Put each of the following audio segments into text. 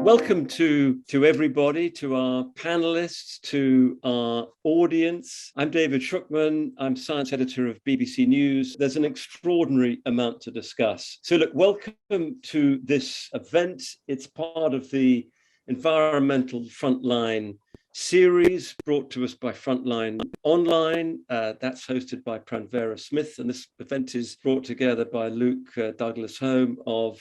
Welcome to everybody, to our panelists, to our audience. I'm David Shukman. I'm science editor of BBC News. There's an extraordinary amount to discuss. So look, welcome to this event. It's part of the Environmental Frontline series brought to us by Frontline Online. That's hosted by Pranvera Smith, and this event is brought together by Luke Douglas Home of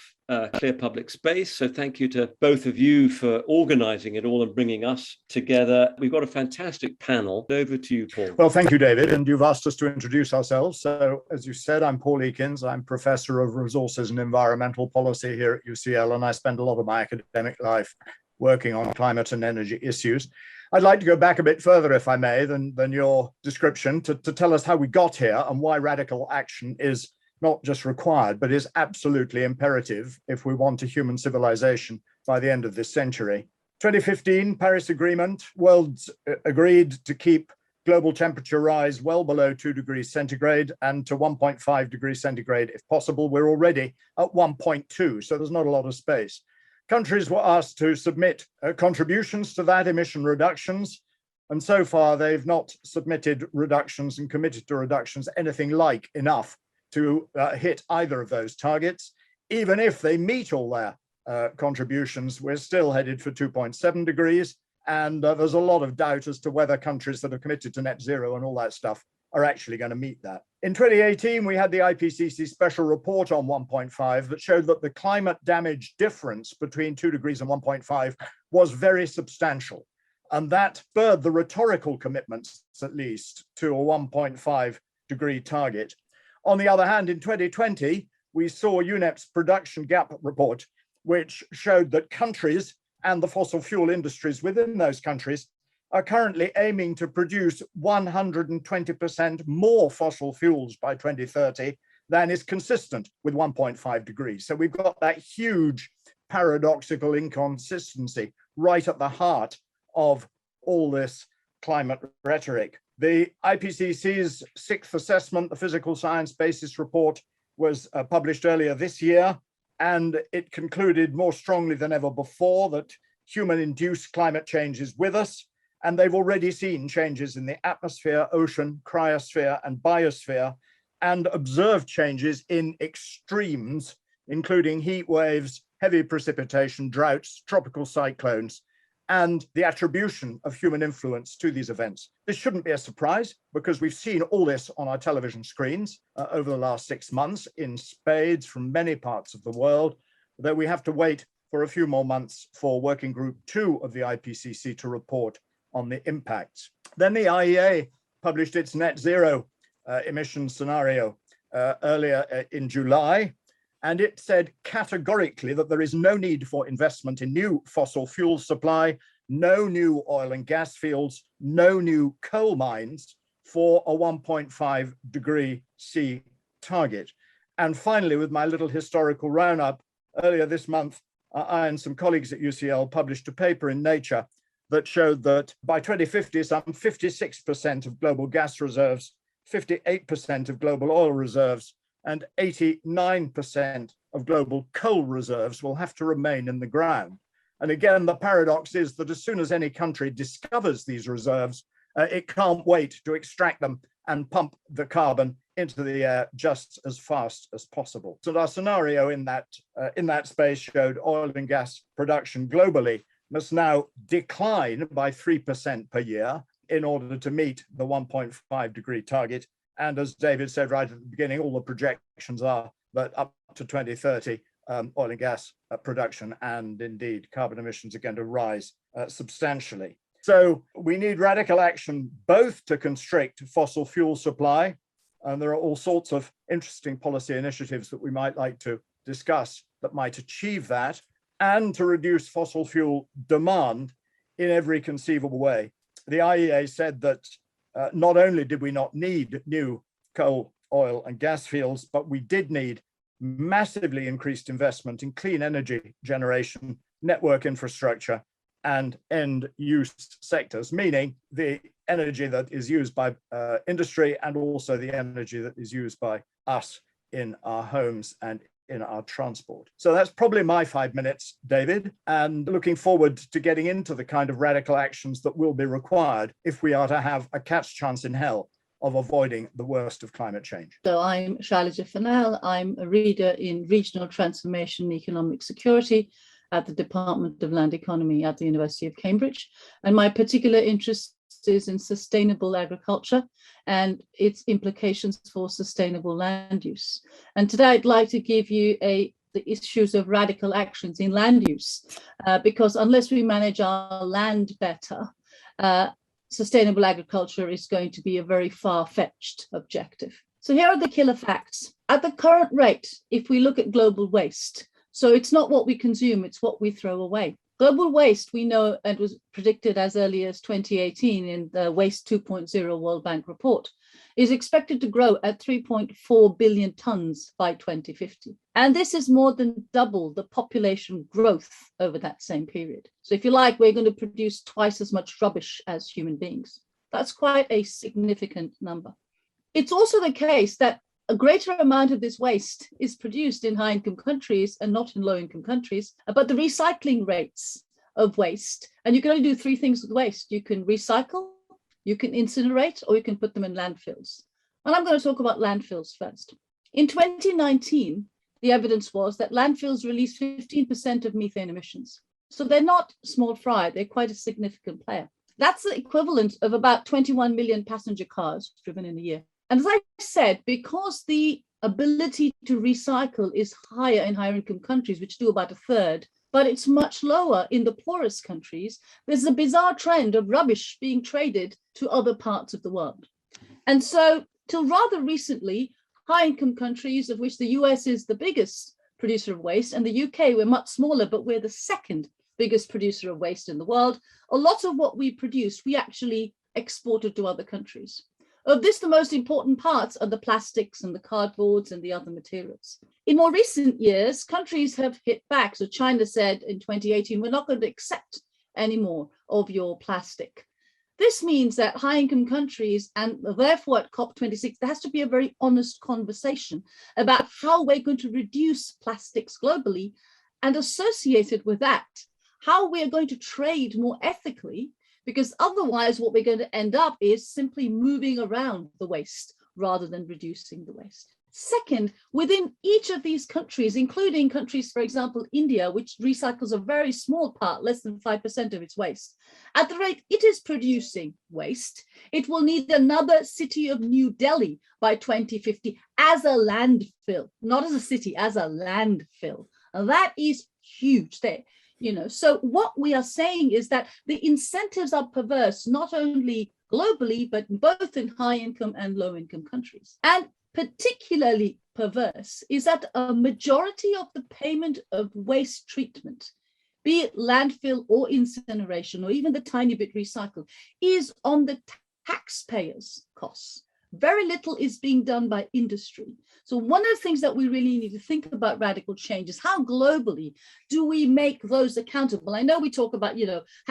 Clear Public Space. So thank you to both of you for organising it all and bringing us together. We've got a fantastic panel. Over to you, Paul. Well, thank you, David. And you've asked us to introduce ourselves. So as you said, I'm Paul Ekins. I'm Professor of Resources and Environmental Policy here at UCL, and I spend a lot of my academic life working on climate and energy issues. I'd like to go back a bit further, if I may, than your description to tell us how we got here and why radical action is not just required, but is absolutely imperative if we want a human civilization by the end of this century. 2015, Paris Agreement, world's agreed to keep global temperature rise well below 2 degrees centigrade and to 1.5 degrees centigrade if possible. We're already at 1.2, so there's not a lot of space. Countries were asked to submit contributions to that, emission reductions, and so far they've not submitted reductions and committed to reductions anything like enough to hit either of those targets. Even if they meet all their contributions, we're still headed for 2.7 degrees, and there's a lot of doubt as to whether countries that are committed to net zero and all that stuff are actually going to meet that. In 2018, we had the IPCC special report on 1.5 that showed that the climate damage difference between 2 degrees and 1.5 was very substantial. And that spurred the rhetorical commitments, at least, to a 1.5 degree target. On the other hand, in 2020, we saw UNEP's production gap report, which showed that countries and the fossil fuel industries within those countries are currently aiming to produce 120% more fossil fuels by 2030 than is consistent with 1.5 degrees. So we've got that huge paradoxical inconsistency right at the heart of all this climate rhetoric. The IPCC's sixth assessment, the Physical Science Basis Report, was published earlier this year, and it concluded more strongly than ever before that human-induced climate change is with us. And they've already seen changes in the atmosphere, ocean, cryosphere, and biosphere, and observed changes in extremes, including heat waves, heavy precipitation, droughts, tropical cyclones, and the attribution of human influence to these events. This shouldn't be a surprise because we've seen all this on our television screens over the last 6 months in spades from many parts of the world, though we have to wait for a few more months for Working Group 2 of the IPCC to report on the impacts. Then the IEA published its net zero emission scenario earlier in July, and it said categorically that there is no need for investment in new fossil fuel supply, no new oil and gas fields, no new coal mines for a 1.5 degree C target. And finally, with my little historical roundup, earlier this month, I and some colleagues at UCL published a paper in Nature that showed that by 2050, some 56% of global gas reserves, 58% of global oil reserves, and 89% of global coal reserves will have to remain in the ground. And again, the paradox is that as soon as any country discovers these reserves, it can't wait to extract them and pump the carbon into the air just as fast as possible. So our scenario in that space showed oil and gas production globally must now decline by 3% per year in order to meet the 1.5 degree target. And as David said right at the beginning, all the projections are that up to 2030, oil and gas production and indeed carbon emissions are going to rise substantially. So we need radical action both to constrict fossil fuel supply, and there are all sorts of interesting policy initiatives that we might like to discuss that might achieve that, and to reduce fossil fuel demand in every conceivable way. The IEA said that not only did we not need new coal, oil, and gas fields, but we did need massively increased investment in clean energy generation, network infrastructure, and end-use sectors, meaning the energy that is used by industry and also the energy that is used by us in our homes and in our transport. So that's probably my 5 minutes, David, and looking forward to getting into the kind of radical actions that will be required if we are to have a catch chance in hell of avoiding the worst of climate change. So I'm Shailaja Fennell. I'm a reader in Regional Transformation and Economic Security at the Department of Land Economy at the University of Cambridge. And my particular interest is in sustainable agriculture and its implications for sustainable land use. And today I'd like to give you the issues of radical actions in land use, because unless we manage our land better, sustainable agriculture is going to be a very far-fetched objective. So here are the killer facts. At the current rate, if we look at global waste, so it's not what we consume, it's what we throw away. Global waste, we know, and was predicted as early as 2018 in the Waste 2.0 World Bank report, is expected to grow at 3.4 billion tons by 2050. And this is more than double the population growth over that same period. So if you like, we're going to produce twice as much rubbish as human beings. That's quite a significant number. It's also the case that a greater amount of this waste is produced in high-income countries and not in low-income countries, but the recycling rates of waste, and you can only do three things with waste. You can recycle, you can incinerate, or you can put them in landfills. And I'm going to talk about landfills first. In 2019, the evidence was that landfills release 15% of methane emissions. So they're not small fry, they're quite a significant player. That's the equivalent of about 21 million passenger cars driven in a year. And as I said, because the ability to recycle is higher in higher income countries, which do about a third, but it's much lower in the poorest countries, there's a bizarre trend of rubbish being traded to other parts of the world. And so till rather recently, high income countries, of which the US is the biggest producer of waste, and the UK, we're much smaller, but we're the second biggest producer of waste in the world. A lot of what we produce, we actually exported to other countries. Of this, the most important parts are the plastics and the cardboards and the other materials. In more recent years, countries have hit back. So China said in 2018, we're not going to accept any more of your plastic. This means that high-income countries, and therefore at COP26, there has to be a very honest conversation about how we're going to reduce plastics globally, and associated with that, how we're going to trade more ethically, because otherwise what we're going to end up is simply moving around the waste rather than reducing the waste. Second, within each of these countries, including countries, for example, India, which recycles a very small part, less than 5% of its waste, at the rate it is producing waste, it will need another city of New Delhi by 2050 as a landfill, not as a city, as a landfill. And that is huge there. So what we are saying is that the incentives are perverse, not only globally, but both in high income and low income countries. And particularly perverse is that a majority of the payment of waste treatment, be it landfill or incineration, or even the tiny bit recycled, is on the taxpayers' costs. Very little is being done by industry. So one of the things that we really need to think about radical change is how globally do we make those accountable? I know we talk about,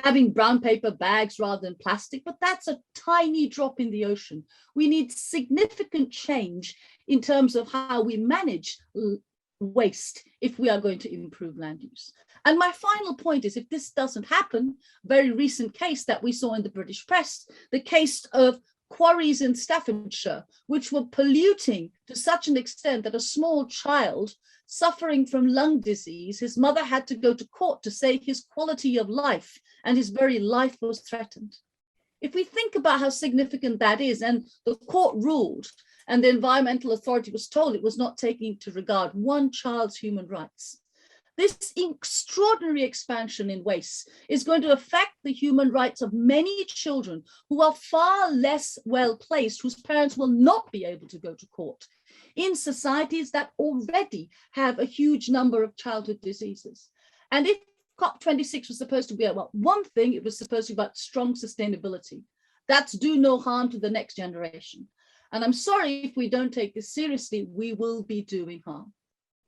having brown paper bags rather than plastic, but that's a tiny drop in the ocean. We need significant change in terms of how we manage waste if we are going to improve land use. And my final point is, if this doesn't happen, very recent case that we saw in the British press, the case of quarries in Staffordshire, which were polluting to such an extent that a small child suffering from lung disease, his mother had to go to court to say his quality of life and his very life was threatened. If we think about how significant that is, and the court ruled, and the environmental authority was told it was not taking into regard one child's human rights, this extraordinary expansion in waste is going to affect the human rights of many children who are far less well placed, whose parents will not be able to go to court, in societies that already have a huge number of childhood diseases. And if COP26 was supposed to be about one thing, it was supposed to be about strong sustainability. That's do no harm to the next generation. And I'm sorry, if we don't take this seriously, we will be doing harm.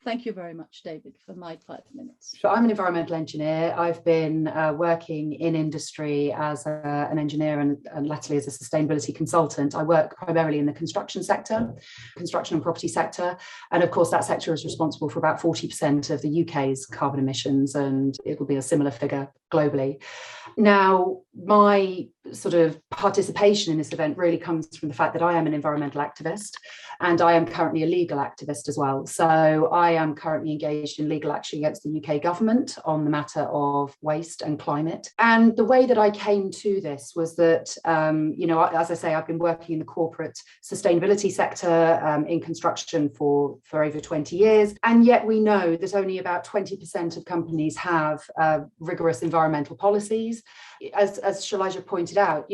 Thank you very much, David, for my 5 minutes. So I'm an environmental engineer. I've been working in industry as an engineer and latterly as a sustainability consultant. I work primarily in the construction sector, construction and property sector. And of course, that sector is responsible for about 40% of the UK's carbon emissions, and it will be a similar figure globally. Now, my sort of participation in this event really comes from the fact that I am an environmental activist, and I am currently a legal activist as well. So I am currently engaged in legal action against the UK government on the matter of waste and climate. And the way that I came to this was that, as I say, I've been working in the corporate sustainability sector in construction for over 20 years. And yet we know that only about 20% of companies have rigorous environmental policies. As Shailaja pointed out,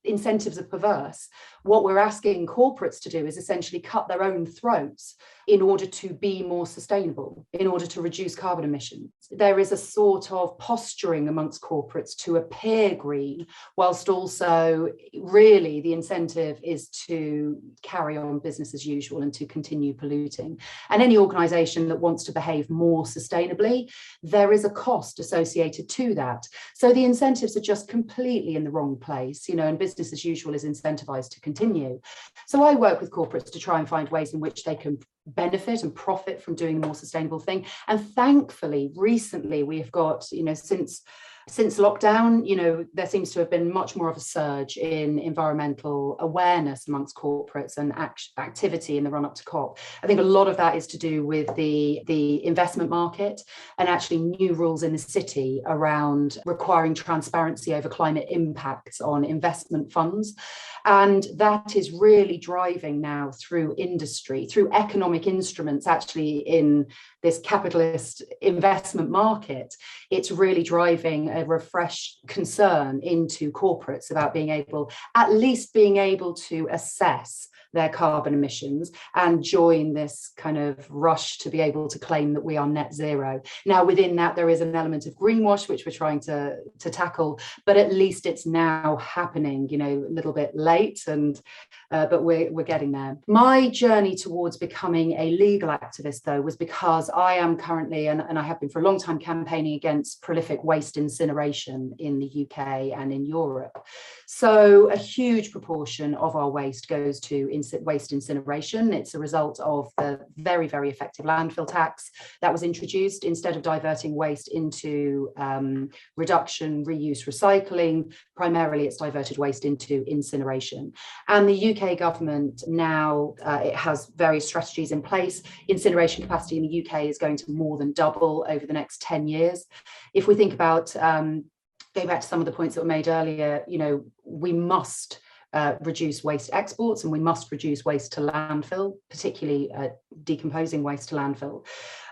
incentives are perverse. What we're asking corporates to do is essentially cut their own throats in order to be more sustainable, in order to reduce carbon emissions. There is a sort of posturing amongst corporates to appear green, whilst also really the incentive is to carry on business as usual and to continue polluting. And any organisation that wants to behave more sustainably, there is a cost associated to that. So the incentives are just completely in the wrong place, and business as usual is incentivised to continue. So I work with corporates to try and find ways in which they can benefit and profit from doing a more sustainable thing. And thankfully, recently we have got, since lockdown, there seems to have been much more of a surge in environmental awareness amongst corporates and activity in the run-up to COP. I think a lot of that is to do with the investment market and actually new rules in the city around requiring transparency over climate impacts on investment funds. And that is really driving now through industry, through economic instruments, actually in this capitalist investment market. It's really driving a refreshed concern into corporates about at least being able to assess their carbon emissions and join this kind of rush to be able to claim that we are net zero. Now, within that, there is an element of greenwash, which we're trying to tackle, but at least it's now happening, a little bit late, but we're getting there. My journey towards becoming a legal activist, though, was because I am currently, and I have been for a long time, campaigning against prolific waste incineration in the UK and in Europe. So a huge proportion of our waste goes to waste incineration. It's a result of the very, very effective landfill tax that was introduced. Instead of diverting waste into reduction, reuse, recycling, primarily it's diverted waste into incineration. And the UK government now, it has various strategies in place. Incineration capacity in the UK is going to more than double over the next 10 years. If we think about, going back to some of the points that were made earlier, we must reduce waste exports and we must reduce waste to landfill, particularly decomposing waste to landfill.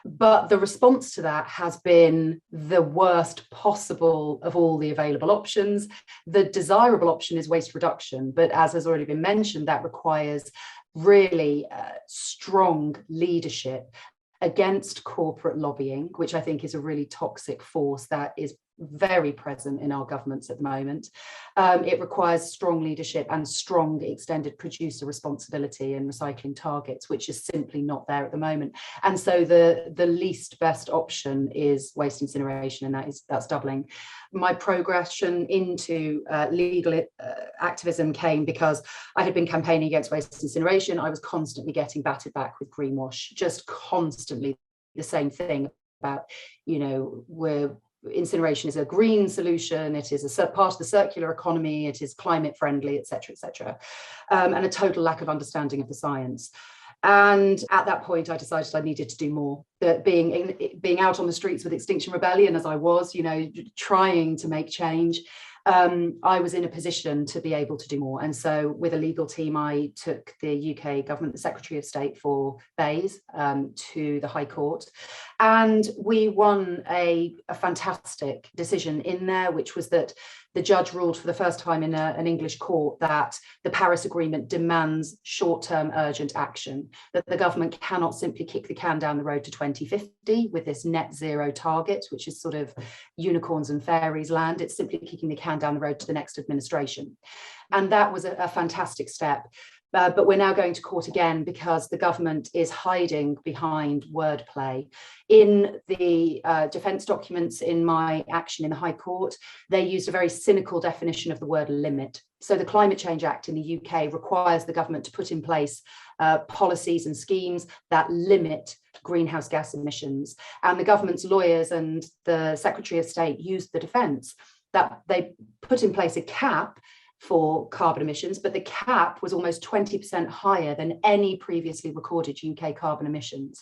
But the response to that has been the worst possible of all the available options. The desirable option is waste reduction, but as has already been mentioned, that requires really strong leadership against corporate lobbying, which I think is a really toxic force that is very present in our governments at the moment. It requires strong leadership and strong extended producer responsibility and recycling targets, which is simply not there at the moment. And so the least best option is waste incineration, and that's doubling. My progression into legal activism came because I had been campaigning against waste incineration. I was constantly getting batted back with greenwash, just constantly the same thing about, incineration is a green solution, it is a part of the circular economy, it is climate friendly, etc., etc., and a total lack of understanding of the science. And at that point, I decided I needed to do more. That being out on the streets with Extinction Rebellion, as I was, trying to make change, I was in a position to be able to do more. And so with a legal team, I took the UK government, the Secretary of State for Bays, to the High Court. And we won a fantastic decision in there, which was that the judge ruled for the first time in an English court that the Paris Agreement demands short-term urgent action, that the government cannot simply kick the can down the road to 2050 with this net zero target, which is sort of unicorns and fairies land. It's simply kicking the can down the road to the next administration. And that was a fantastic step. But we're now going to court again because the government is hiding behind wordplay. In the defence documents in my action in the High Court, they used a very cynical definition of the word limit. So the Climate Change Act in the UK requires the government to put in place policies and schemes that limit greenhouse gas emissions. And the government's lawyers and the Secretary of State used the defence that they put in place a cap for carbon emissions, but the cap was almost 20% higher than any previously recorded UK carbon emissions.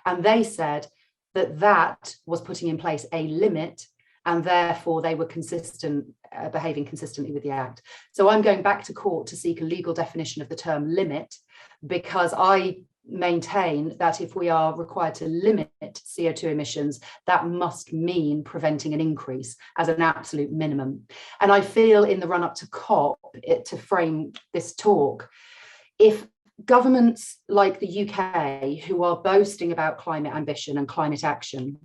And they said that that was putting in place a limit, and therefore they were consistent, behaving consistently with the Act. So I'm going back to court to seek a legal definition of the term limit, because I maintain that if we are required to limit CO2 emissions, that must mean preventing an increase as an absolute minimum. And I feel in the run up to COP, to frame this talk, if governments like the UK, who are boasting about climate ambition and climate action,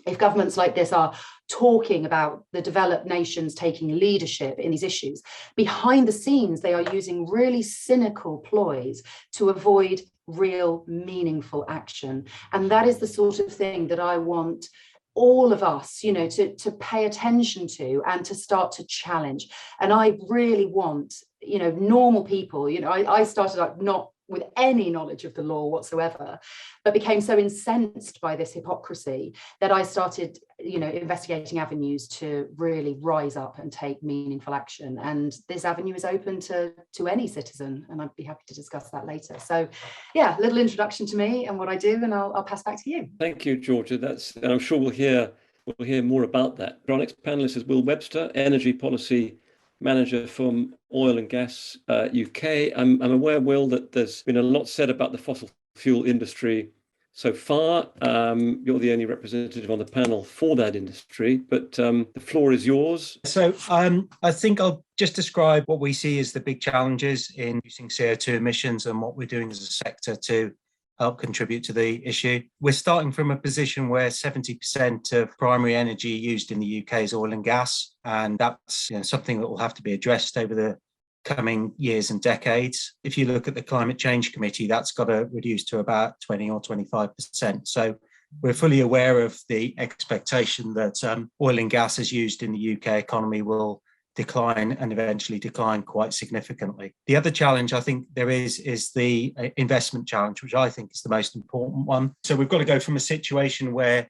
if governments like this are talking about the developed nations taking leadership in these issues, behind the scenes, they are using really cynical ploys to avoid real meaningful action. And that is the sort of thing that I want all of us, to pay attention to and to start to challenge. And I really want, normal people, I started out not with any knowledge of the law whatsoever, but became so incensed by this hypocrisy that I started, investigating avenues to really rise up and take meaningful action. And this avenue is open to any citizen, and I'd be happy to discuss that later. So, yeah, little introduction to me and what I do, and I'll pass back to you. Thank you, Georgia. And I'm sure we'll hear more about that. Our next panelist is Will Webster, Energy Policy Manager from Oil and Gas UK. I'm aware, Will, that there's been a lot said about the fossil fuel industry so far. You're the only representative on the panel for that industry, but the floor is yours. So I think I'll just describe what we see as the big challenges in reducing CO2 emissions and what we're doing as a sector to help contribute to the issue. We're starting from a position where 70% of primary energy used in the UK is oil and gas, and that's something that will have to be addressed over the coming years and decades. If you look at the Climate Change Committee, that's got to reduce to about 20 or 25%. So we're fully aware of the expectation that oil and gas as used in the UK economy will decline and eventually decline quite significantly. The other challenge I think there is the investment challenge, which I think is the most important one. So we've got to go from a situation where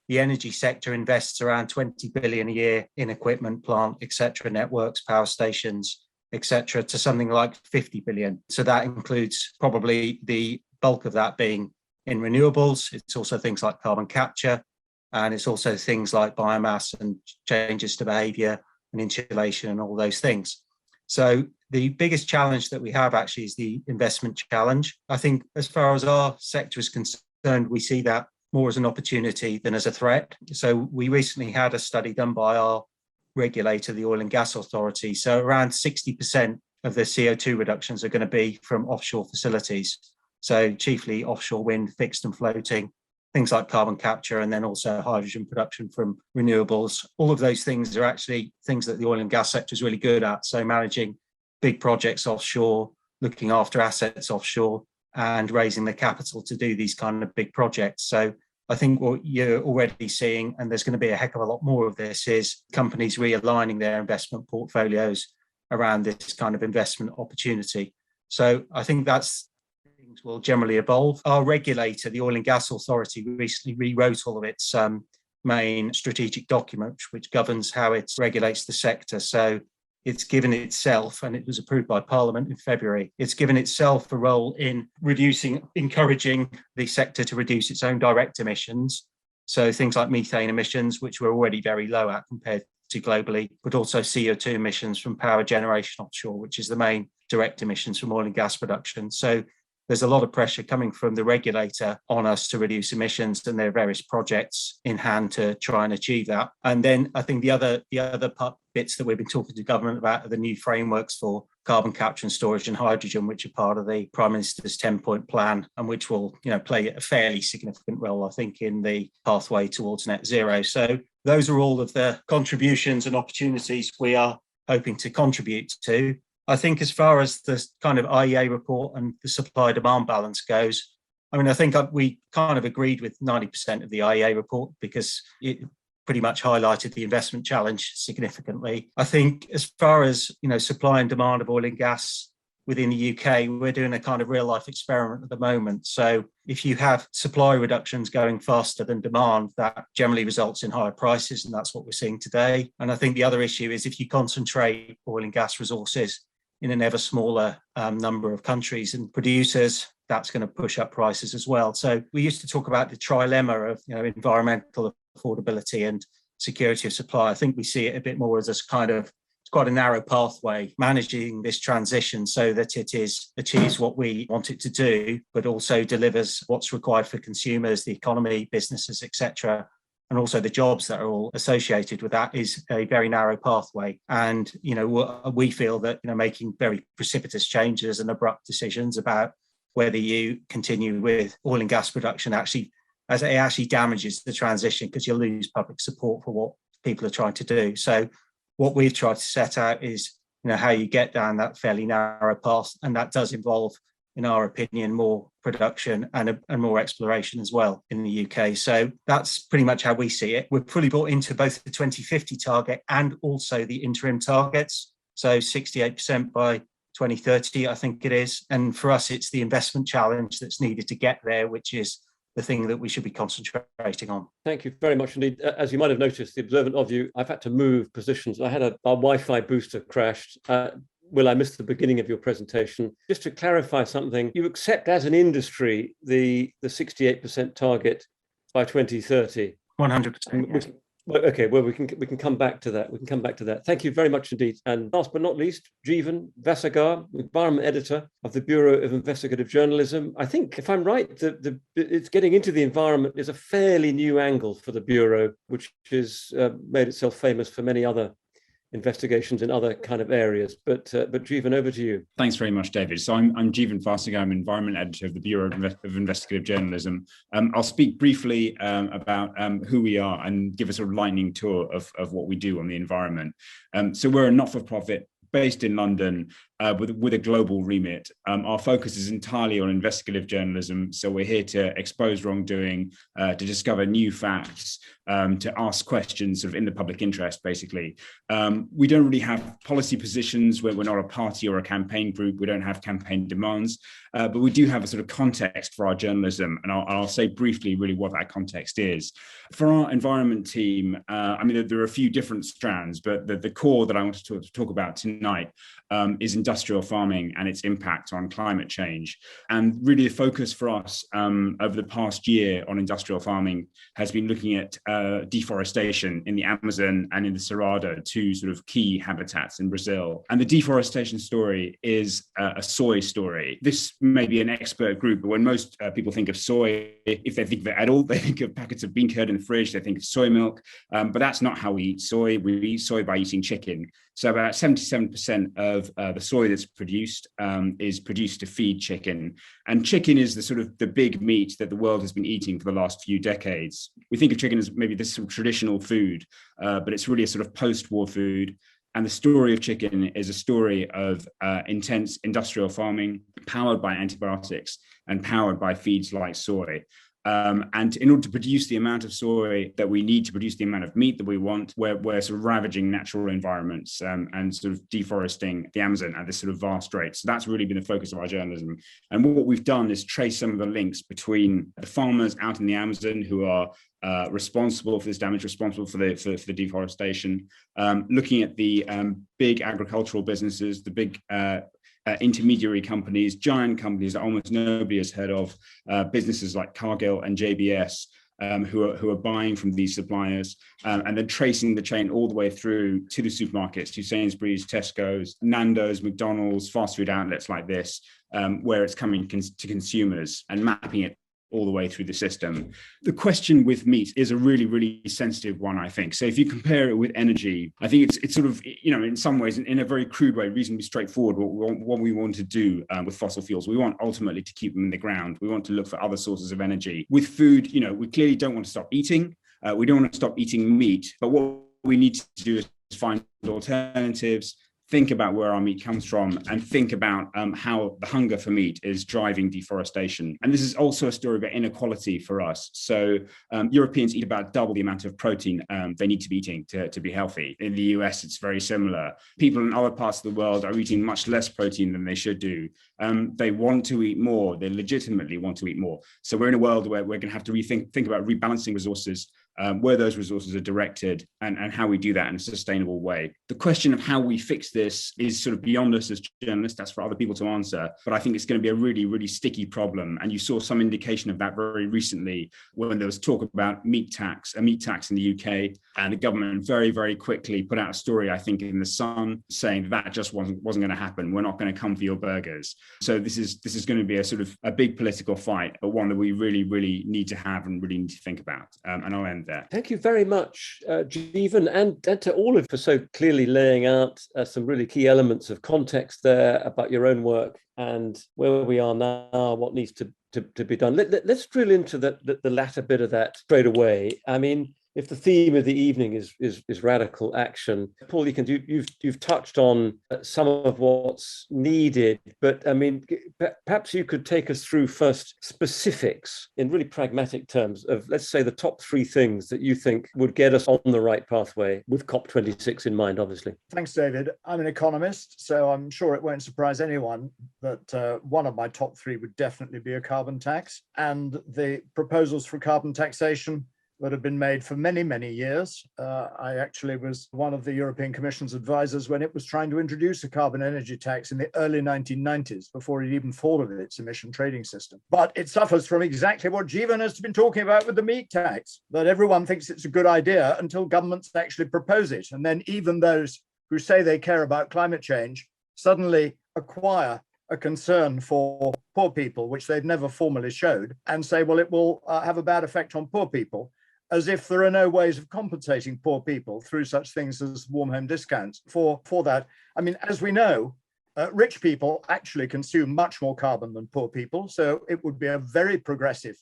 the energy sector invests around 20 billion a year in equipment, plant, etc., networks, power stations, etc., to something like 50 billion. So that includes probably the bulk of that being in renewables. It's also things like carbon capture, and it's also things like biomass and changes to behaviour and insulation and all those things. So the biggest challenge that we have actually is the investment challenge. I think as far as our sector is concerned, we see that more as an opportunity than as a threat. So we recently had a study done by our regulator, the Oil and Gas Authority. So around 60% of the CO2 reductions are going to be from offshore facilities. So chiefly offshore wind, fixed and floating, things like carbon capture, and then also hydrogen production from renewables. All of those things are actually things that the oil and gas sector is really good at. So managing big projects offshore, looking after assets offshore, and raising the capital to do these kind of big projects. So I think what you're already seeing, and there's going to be a heck of a lot more of this, is companies realigning their investment portfolios around this kind of investment opportunity. So I think things will generally evolve. Our regulator, the Oil and Gas Authority, recently rewrote all of its main strategic document, which governs how it regulates the sector. So it's given itself, and it was approved by Parliament in February, it's given itself a role in encouraging the sector to reduce its own direct emissions. So things like methane emissions, which we're already very low at compared to globally, but also CO2 emissions from power generation offshore, which is the main direct emissions from oil and gas production. So there's a lot of pressure coming from the regulator on us to reduce emissions, and there are various projects in hand to try and achieve that. And then I think the other bits that we've been talking to government about are the new frameworks for carbon capture and storage and hydrogen, which are part of the Prime Minister's 10-point plan, and which will play a fairly significant role, I think, in the pathway towards net zero. So those are all of the contributions and opportunities we are hoping to contribute to. I think as far as the kind of IEA report and the supply-demand balance goes, I mean, I think we kind of agreed with 90% of the IEA report because it pretty much highlighted the investment challenge significantly. I think as far as, supply and demand of oil and gas within the UK, we're doing a kind of real life experiment at the moment. So if you have supply reductions going faster than demand, that generally results in higher prices, and that's what we're seeing today. And I think the other issue is if you concentrate oil and gas resources in an ever smaller number of countries and producers, that's going to push up prices as well. So we used to talk about the trilemma of environmental affordability and security of supply. I think we see it a bit more as this kind of quite a narrow pathway, managing this transition so that it achieves what we want it to do, but also delivers what's required for consumers, the economy, businesses, etc. And also the jobs that are all associated with that is a very narrow pathway. And, we feel that, making very precipitous changes and abrupt decisions about whether you continue with oil and gas production actually damages the transition because you'll lose public support for what people are trying to do. So what we've tried to set out is, how you get down that fairly narrow path. And that does involve, in our opinion, more production and more exploration as well in the UK. So that's pretty much how we see it. We're fully bought into both the 2050 target and also the interim targets. So 68% by 2030, I think it is. And for us, it's the investment challenge that's needed to get there, which is the thing that we should be concentrating on. Thank you very much indeed. As you might have noticed, the observant of you, I've had to move positions. I had our Wi-Fi booster crashed. Will, I missed the beginning of your presentation. Just to clarify something, you accept as an industry the 68% target by 2030? 100%. Okay, well, we can come back to that. Thank you very much indeed. And last but not least, Jeevan Vasagar, Environment Editor of the Bureau of Investigative Journalism. I think, if I'm right, it's getting into the environment is a fairly new angle for the Bureau, which has made itself famous for many other investigations in other kind of areas. But Jeevan, over to you. Thanks very much, David. So I'm Jeevan Vasagar. I'm Environment Editor of the Bureau of Investigative Journalism. I'll speak briefly about who we are and give a sort of lightning tour of what we do on the environment. So we're a not-for-profit based in London with a global remit. Our focus is entirely on investigative journalism. So we're here to expose wrongdoing, to discover new facts, to ask questions sort of in the public interest, basically. We don't really have policy positions where we're not a party or a campaign group. We don't have campaign demands, but we do have a sort of context for our journalism. And I'll say briefly really what that context is. For our environment team, there are a few different strands, but the core that I want to talk about tonight is industrial farming and its impact on climate change. And really the focus for us over the past year on industrial farming has been looking at deforestation in the Amazon and in the Cerrado, two sort of key habitats in Brazil. And the deforestation story is a soy story. This may be an expert group, but when most people think of soy, if they think of it at all, they think of packets of bean curd in the fridge, they think of soy milk, but that's not how we eat soy. We eat soy by eating chicken. So about 77% of the soy that's produced is produced to feed chicken. And chicken is the sort of the big meat that the world has been eating for the last few decades. We think of chicken as maybe this sort of traditional food, but it's really a sort of post-war food. And the story of chicken is a story of intense industrial farming powered by antibiotics and powered by feeds like soy. And in order to produce the amount of soy that we need to produce the amount of meat that we want, we're sort of ravaging natural environments and sort of deforesting the Amazon at this sort of vast rate. So that's really been the focus of our journalism. And what we've done is trace some of the links between the farmers out in the Amazon who are responsible for this damage, responsible for the deforestation, looking at the big agricultural businesses, the big intermediary companies, giant companies that almost nobody has heard of, businesses like Cargill and JBS, who are buying from these suppliers, and then tracing the chain all the way through to the supermarkets, to Sainsbury's, Tesco's, Nando's, McDonald's, fast food outlets like this, where it's coming to consumers, and mapping it all the way through the system. The question with meat is a really, really sensitive one, I think. So if you compare it with energy, I think it's sort of, in some ways, in a very crude way, reasonably straightforward, what we want to do with fossil fuels. We want ultimately to keep them in the ground. We want to look for other sources of energy. With food, we clearly don't want to stop eating. We don't want to stop eating meat. But what we need to do is find alternatives, think about where our meat comes from, and think about how the hunger for meat is driving deforestation. And this is also a story about inequality for us. So Europeans eat about double the amount of protein they need to be eating to be healthy. In the US, it's very similar. People in other parts of the world are eating much less protein than they should do. They want to eat more. They legitimately want to eat more. So we're in a world where we're going to have to think about rebalancing resources, where those resources are directed, and how we do that in a sustainable way. The question of how we fix this is sort of beyond us as journalists. That's for other people to answer. But I think it's going to be a really, really sticky problem. And you saw some indication of that very recently when there was talk about a meat tax in the UK. And the government very, very quickly put out a story, I think, in The Sun, saying that just wasn't going to happen. We're not going to come for your burgers. So this is going to be a sort of a big political fight, but one that we really, really need to have and really need to think about. And I'll end there. Thank you very much, Jeevan, and to all of you for so clearly laying out some really key elements of context there about your own work and where we are now, what needs to be done. Let's drill into the latter bit of that straight away. I mean, if the theme of the evening is radical action, Paul Ekins, you've touched on some of what's needed, but I mean, perhaps you could take us through first specifics in really pragmatic terms of, let's say, the top three things that you think would get us on the right pathway, with COP26 in mind, obviously. Thanks, David. I'm an economist, so I'm sure it won't surprise anyone that one of my top three would definitely be a carbon tax, and the proposals for carbon taxation that have been made for many, many years. I actually was one of the European Commission's advisors when it was trying to introduce a carbon energy tax in the early 1990s, before it even thought of its emission trading system. But it suffers from exactly what Jeevan has been talking about with the meat tax, that everyone thinks it's a good idea until governments actually propose it. And then even those who say they care about climate change suddenly acquire a concern for poor people, which they've never formally showed, and say, well, it will have a bad effect on poor people, as if there are no ways of compensating poor people through such things as warm home discounts for that. I mean, as we know, rich people actually consume much more carbon than poor people. So it would be a very progressive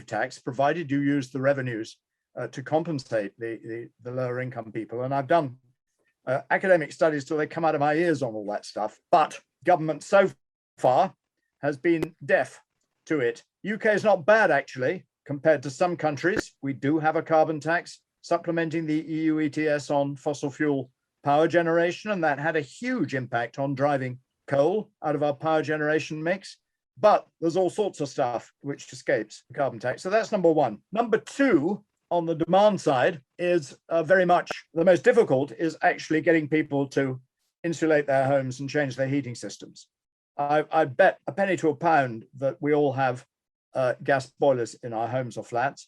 tax, provided you use the revenues to compensate the lower income people. And I've done academic studies till they come out of my ears on all that stuff. But government so far has been deaf to it. UK is not bad, actually. Compared to some countries, we do have a carbon tax supplementing the EU ETS on fossil fuel power generation, and that had a huge impact on driving coal out of our power generation mix. But there's all sorts of stuff which escapes the carbon tax. So that's number one. Number two, on the demand side, is very much the most difficult, is actually getting people to insulate their homes and change their heating systems. I bet a penny to a pound that we all have gas boilers in our homes or flats,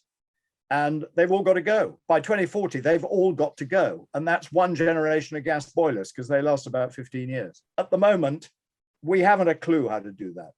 and they've all got to go. By 2040, they've all got to go. And that's one generation of gas boilers, because they last about 15 years. At the moment, we haven't a clue how to do that.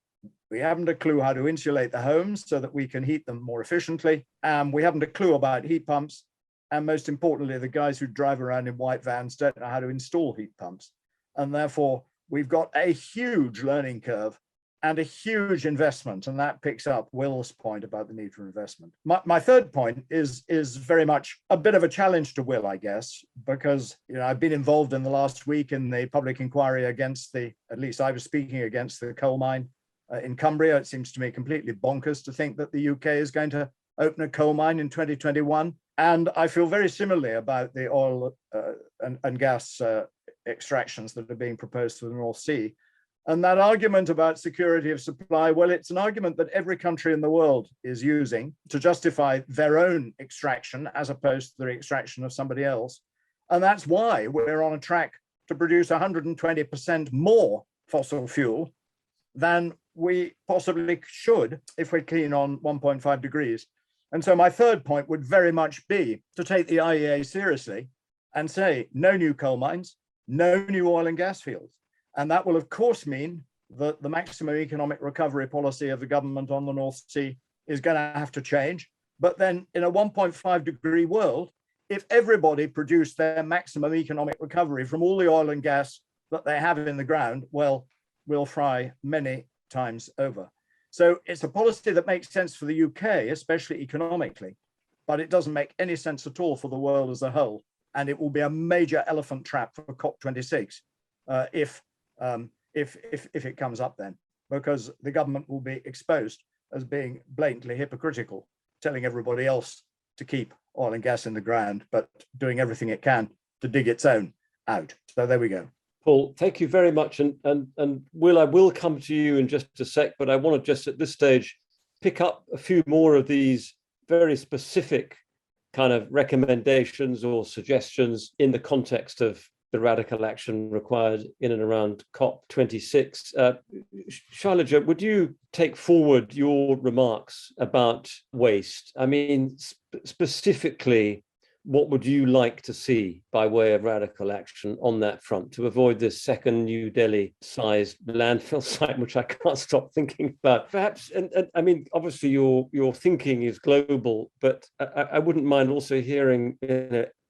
We haven't a clue how to insulate the homes so that we can heat them more efficiently. And we haven't a clue about heat pumps. And most importantly, the guys who drive around in white vans don't know how to install heat pumps. And therefore, we've got a huge learning curve and a huge investment, and that picks up Will's point about the need for investment. My third point is very much a bit of a challenge to Will, I guess, because I've been involved in the last week in the public inquiry against at least I was speaking against the coal mine in Cumbria. It seems to me completely bonkers to think that the UK is going to open a coal mine in 2021. And I feel very similarly about the oil and gas extractions that are being proposed for the North Sea. And that argument about security of supply, well, it's an argument that every country in the world is using to justify their own extraction as opposed to the extraction of somebody else. And that's why we're on a track to produce 120% more fossil fuel than we possibly should if we're keen on 1.5 degrees. And so my third point would very much be to take the IEA seriously and say no new coal mines, no new oil and gas fields. And that will, of course, mean that the maximum economic recovery policy of the government on the North Sea is going to have to change. But then in a 1.5 degree world, if everybody produced their maximum economic recovery from all the oil and gas that they have in the ground, well, we'll fry many times over. So it's a policy that makes sense for the UK, especially economically, but it doesn't make any sense at all for the world as a whole. And it will be a major elephant trap for COP26. if it comes up then, because the government will be exposed as being blatantly hypocritical, telling everybody else to keep oil and gas in the ground, but doing everything it can to dig its own out. So there we go. Paul, thank you very much. And Will, I will come to you in just a sec, but I want to just at this stage pick up a few more of these very specific kind of recommendations or suggestions in the context of the radical action required in and around COP26. Shailaja, would you take forward your remarks about waste? I mean, specifically, what would you like to see by way of radical action on that front to avoid this second New Delhi-sized landfill site, which I can't stop thinking about? Perhaps, and I mean, obviously your thinking is global, but I wouldn't mind also hearing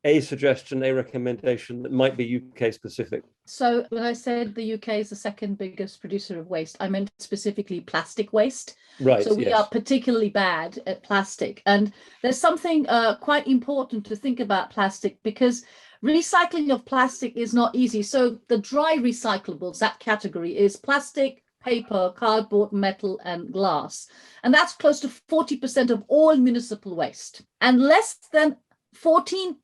a suggestion, a recommendation that might be UK specific. So when I said the UK is the second biggest producer of waste, I meant specifically plastic waste. Right. So we are particularly bad at plastic. And there's something quite important to think about plastic, because recycling of plastic is not easy. So the dry recyclables, that category is plastic, paper, cardboard, metal, and glass. And that's close to 40% of all municipal waste. And less than 14%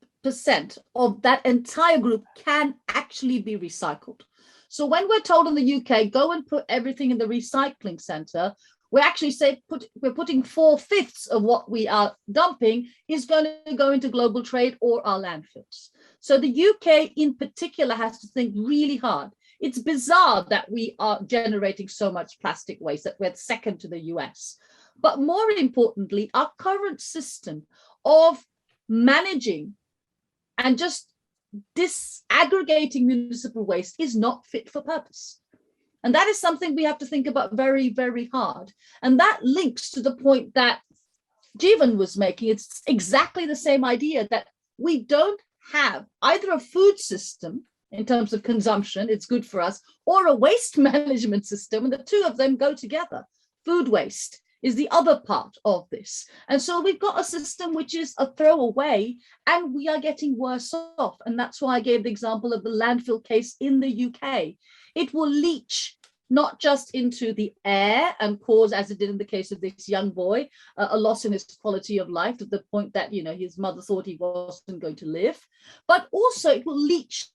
of that entire group can actually be recycled. So when we're told in the UK, go and put everything in the recycling centre, we actually say we're putting 4/5 of what we are dumping is going to go into global trade or our landfills. So the UK in particular has to think really hard. It's bizarre that we are generating so much plastic waste, that we're second to the US. But more importantly, our current system of managing and just disaggregating municipal waste is not fit for purpose. And that is something we have to think about very, very hard. And that links to the point that Jeevan was making. It's exactly the same idea, that we don't have either a food system in terms of consumption, it's good for us, or a waste management system, and the two of them go together. Food waste is the other part of this. And so we've got a system which is a throwaway, and we are getting worse off. And that's why I gave the example of the landfill case in the UK. It will leach not just into the air and cause, as it did in the case of this young boy, a loss in his quality of life to the point that, you know, his mother thought he wasn't going to live, but also it will leach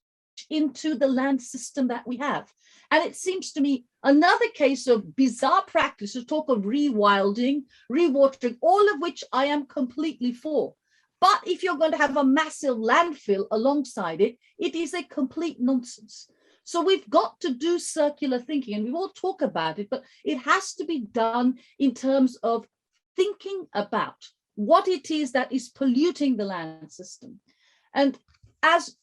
into the land system that we have. And it seems to me another case of bizarre practice to talk of rewilding, rewatering, all of which I am completely for. But if you're going to have a massive landfill alongside it, it is a complete nonsense. So we've got to do circular thinking, and we all talk about it, but it has to be done in terms of thinking about what it is that is polluting the land system. And as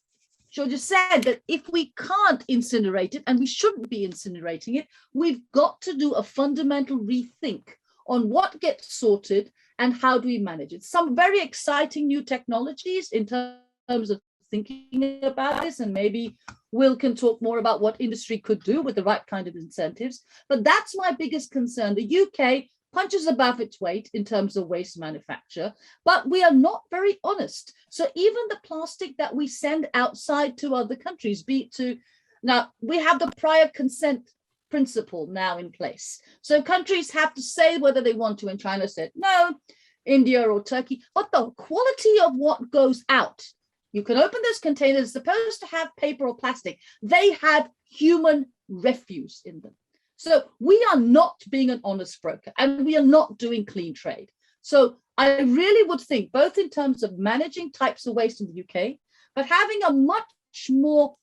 Georgia said, that if we can't incinerate it, and we shouldn't be incinerating it, we've got to do a fundamental rethink on what gets sorted and how do we manage it. Some very exciting new technologies in terms of thinking about this, and maybe Will can talk more about what industry could do with the right kind of incentives. But that's my biggest concern. The UK punches above its weight in terms of waste manufacture, but we are not very honest. So even the plastic that we send outside to other countries, be it to, now we have the prior consent principle now in place. So countries have to say whether they want to, and China said no, India or Turkey, but the quality of what goes out, you can open those containers, supposed to have paper or plastic, they have human refuse in them. So we are not being an honest broker, and we are not doing clean trade. So I really would think, both in terms of managing types of waste in the UK, but having a much more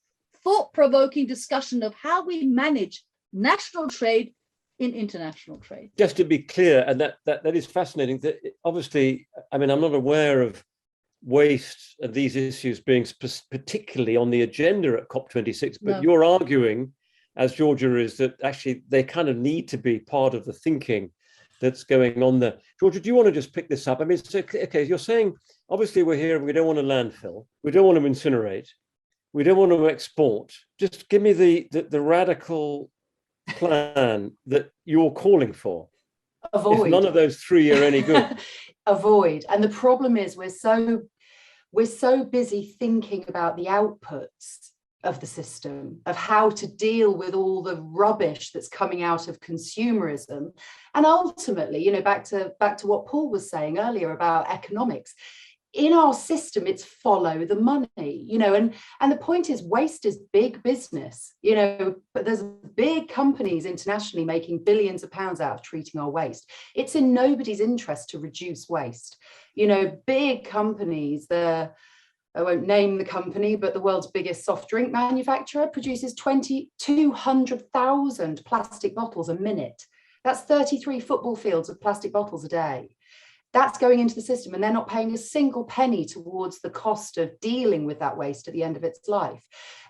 thought-provoking discussion of how we manage national trade in international trade. Just to be clear, and that is fascinating, that obviously, I mean, I'm not aware of waste and these issues being particularly on the agenda at COP26, but no. You're arguing, as Georgia is, that actually they kind of need to be part of the thinking that's going on there. Georgia, do you want to just pick this up? I mean, so, okay, you're saying, obviously we're here and we don't want to landfill, we don't want to incinerate, we don't want to export. Just give me the radical plan that you're calling for. Avoid. If none of those three are any good. Avoid. And the problem is we're so busy thinking about the outputs of the system, of how to deal with all the rubbish that's coming out of consumerism. And ultimately, you know, back to what Paul was saying earlier about economics, in our system, it's follow the money, you know, and the point is waste is big business, you know, but there's big companies internationally making billions of pounds out of treating our waste. It's in nobody's interest to reduce waste. You know, big companies, I won't name the company, but the world's biggest soft drink manufacturer produces 200,000 plastic bottles a minute. That's 33 football fields of plastic bottles a day. That's going into the system, and they're not paying a single penny towards the cost of dealing with that waste at the end of its life.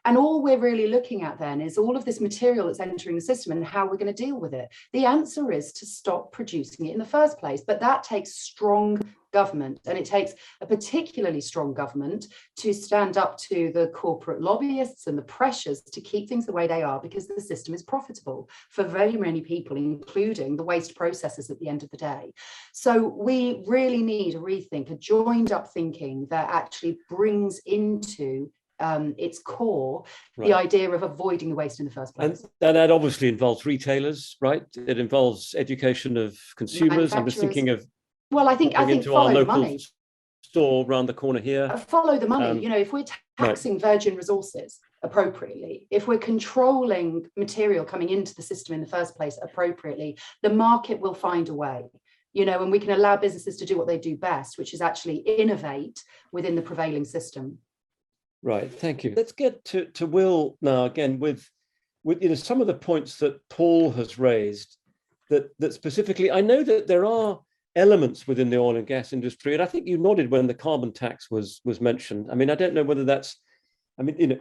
And all we're really looking at then is all of this material that's entering the system and how we're going to deal with it. The answer is to stop producing it in the first place, but that takes strong government, and it takes a particularly strong government to stand up to the corporate lobbyists and the pressures to keep things the way they are, because the system is profitable for very many people, including the waste processors at the end of the day. So we really need a rethink, a joined up thinking that actually brings into its core, the idea of avoiding the waste in the first place. And that obviously involves retailers, right? It involves education of consumers. I'm just thinking of, well, I think follow the money. Store around the corner here. Follow the money. You know, if we're taxing virgin resources appropriately, if we're controlling material coming into the system in the first place appropriately, the market will find a way. You know, and we can allow businesses to do what they do best, which is actually innovate within the prevailing system. Right, thank you. Let's get to Will now again with you know, some of the points that Paul has raised that specifically, I know that there are elements within the oil and gas industry, and I think you nodded when the carbon tax was mentioned. I mean, I don't know whether that's, I mean, you know,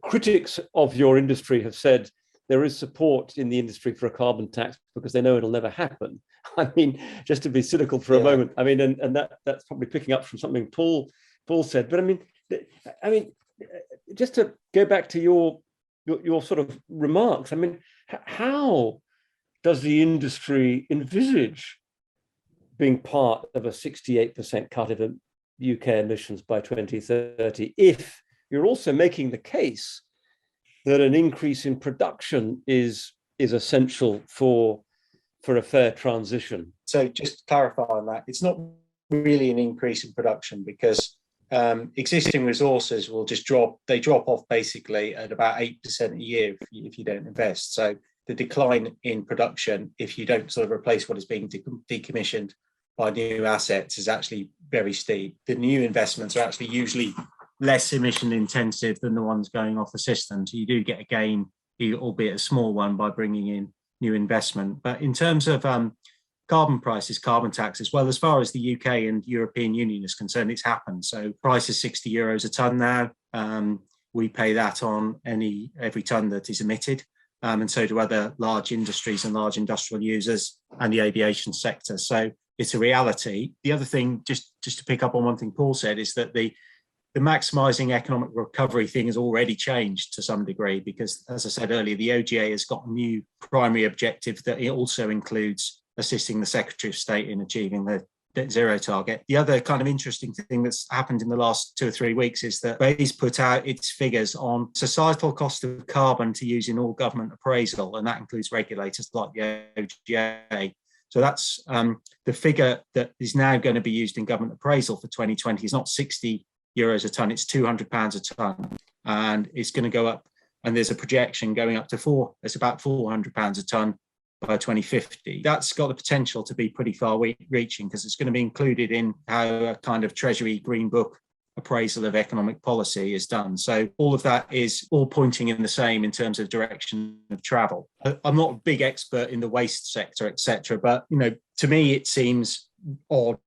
critics of your industry have said there is support in the industry for a carbon tax because they know it'll never happen. I mean, just to be cynical for a moment, I mean, and that's probably picking up from something Paul said, but I mean, just to go back to your sort of remarks, I mean, how does the industry envisage being part of a 68% cut of UK emissions by 2030 if you're also making the case that an increase in production is essential for a fair transition? So just to clarify on that, it's not really an increase in production because existing resources will just drop off basically at about 8% a year if you don't invest. So the decline in production, if you don't sort of replace what is being decommissioned by new assets, is actually very steep. The new investments are actually usually less emission intensive than the ones going off the system. So you do get a gain, albeit a small one, by bringing in new investment. But in terms of carbon prices, carbon taxes, well, as far as the UK and European Union is concerned, it's happened. So price is €60 a tonne now. We pay that on every tonne that is emitted. And so do other large industries and large industrial users and the aviation sector. So it's a reality. The other thing, just to pick up on one thing Paul said, is that the maximising economic recovery thing has already changed to some degree because, as I said earlier, the OGA has got a new primary objective that it also includes assisting the Secretary of State in achieving the net zero target. The other kind of interesting thing that's happened in the last 2 or 3 weeks is that BEI's put out its figures on societal cost of carbon to use in all government appraisal, and that includes regulators like the OGA. So that's the figure that is now going to be used in government appraisal for 2020 is not €60 a tonne, it's £200 a tonne, and it's going to go up. And there's a projection going up to it's about £400 a tonne by 2050. That's got the potential to be pretty far reaching because it's going to be included in how a kind of Treasury Green Book appraisal of economic policy is done. So all of that is all pointing in the same in terms of direction of travel. I'm not a big expert in the waste sector, etc., but you know, to me it seems odd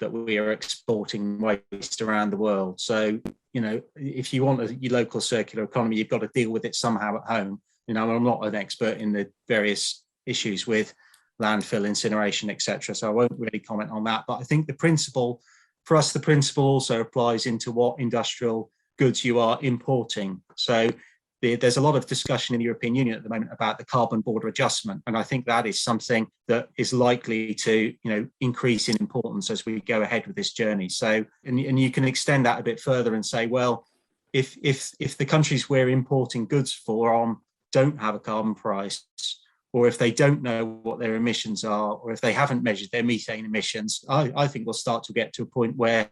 that we are exporting waste around the world. So you know, if you want your local circular economy, you've got to deal with it somehow at home. You know, I'm not an expert in the various issues with landfill, incineration, etc., so I won't really comment on that. But I think the principle also applies into what industrial goods you are importing. So there's a lot of discussion in the European Union at the moment about the carbon border adjustment, and I think that is something that is likely to, you know, increase in importance as we go ahead with this journey. So, and you can extend that a bit further and say, well, if the countries we're importing goods from don't have a carbon price, or if they don't know what their emissions are, or if they haven't measured their methane emissions, I think we'll start to get to a point where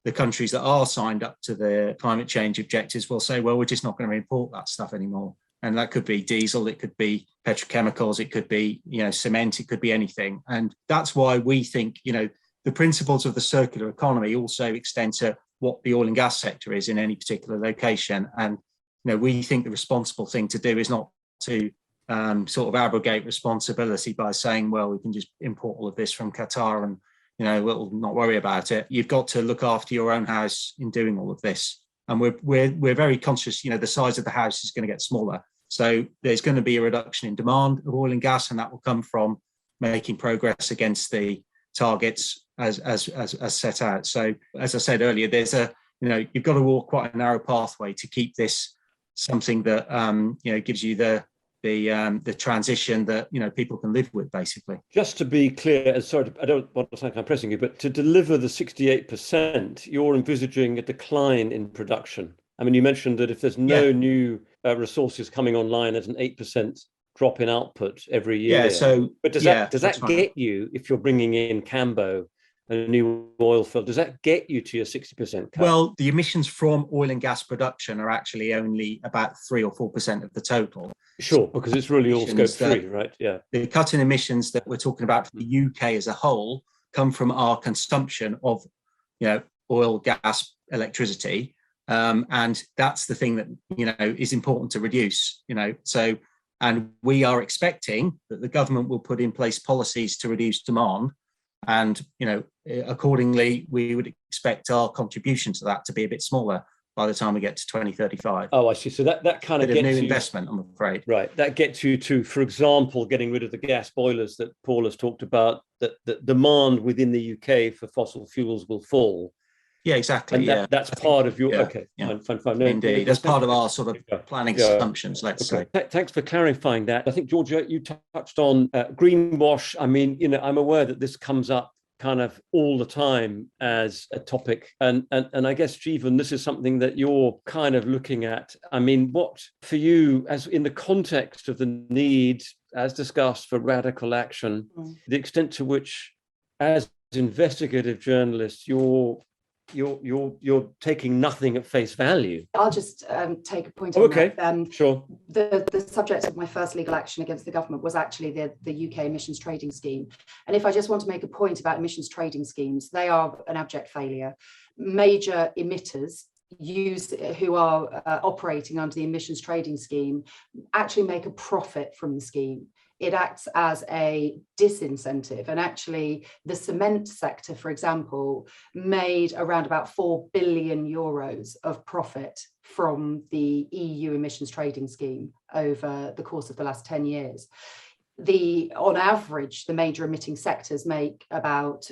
the countries that are signed up to the climate change objectives will say, well, we're just not going to import that stuff anymore. And that could be diesel, it could be petrochemicals, it could be, cement, it could be anything. And that's why we think, the principles of the circular economy also extend to what the oil and gas sector is in any particular location. And, we think the responsible thing to do is not to sort of abrogate responsibility by saying, well, we can just import all of this from Qatar and, we'll not worry about it. You've got to look after your own house in doing all of this. And we're very conscious, the size of the house is going to get smaller. So there's going to be a reduction in demand of oil and gas, and that will come from making progress against the targets as set out. So as I said earlier, there's you've got to walk quite a narrow pathway to keep this something that gives you the transition that people can live with, basically. Just to be clear, and sorry, I don't want to sound like I'm pressing you, but to deliver the 68%, you're envisaging a decline in production. I mean, you mentioned that if there's no new resources coming online, there's an 8% drop in output every year. Yeah. So, but does that get you, if you're bringing in Cambo, a new oil field, does that get you to your 60% cut? Well, the emissions from oil and gas production are actually only about 3 or 4% of the total. Sure, because it's really all scope 3, right? Yeah. The cut in emissions that we're talking about for the UK as a whole come from our consumption of, oil, gas, electricity. And that's the thing that, is important to reduce, So, and we are expecting that the government will put in place policies to reduce demand. And, accordingly, we would expect our contribution to that to be a bit smaller by the time we get to 2035. Oh, I see. So that kind of gets new you, investment, I'm afraid. Right. That gets you to, for example, getting rid of the gas boilers that Paul has talked about, that demand within the UK for fossil fuels will fall. Yeah, exactly. And that's part of your, fine. No, indeed. That's part of our sort of planning assumptions, let's say. Thanks for clarifying that. I think, Georgia, you touched on greenwash. I mean, I'm aware that this comes up kind of all the time as a topic. And I guess, Jeevan, this is something that you're kind of looking at. I mean, what for you, as in the context of the need, as discussed, for radical action, the extent to which, as investigative journalists, you're taking nothing at face value. I'll just take a point on that. Sure. The subject of my first legal action against the government was actually the UK emissions trading scheme. And if I just want to make a point about emissions trading schemes, they are an abject failure. Major emitters who are operating under the emissions trading scheme actually make a profit from the scheme. It acts as a disincentive. And actually, the cement sector, for example, made around about 4 billion euros of profit from the EU emissions trading scheme over the course of the last 10 years. On average, the major emitting sectors make about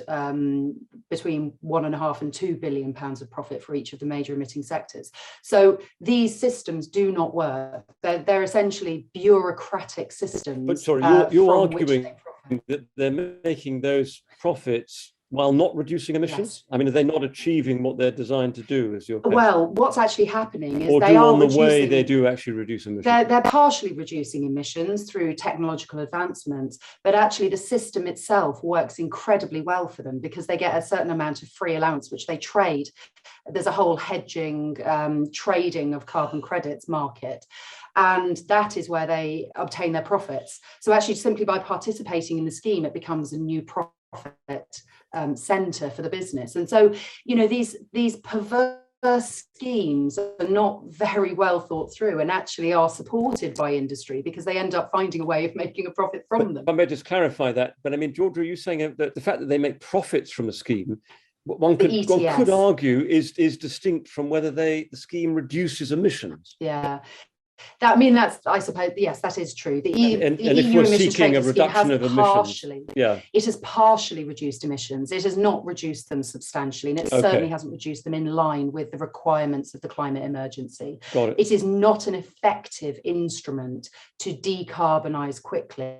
between £1.5 and £2 billion of profit for each of the major emitting sectors. So these systems do not work. They're essentially bureaucratic systems. But sorry, you're arguing that they're making those profits while not reducing emissions? Yes. I mean, are they not achieving what they're designed to do, as your case? Well, what's actually happening is they do actually reduce emissions. They're partially reducing emissions through technological advancements, but actually the system itself works incredibly well for them because they get a certain amount of free allowance, which they trade. There's a whole hedging, trading of carbon credits market. And that is where they obtain their profits. So actually, simply by participating in the scheme, it becomes a new profit center for the business. And so, these perverse schemes are not very well thought through and actually are supported by industry because they end up finding a way of making a profit from them. I may just clarify that. But I mean, Georgia, are you saying that the fact that they make profits from the scheme, one could argue is distinct from whether the scheme reduces emissions? Yeah. I suppose, yes, that is true. The EU if we're seeking a reduction of emissions, it has partially reduced emissions. It has not reduced them substantially, and it certainly hasn't reduced them in line with the requirements of the climate emergency. Got it. It is not an effective instrument to decarbonise quickly.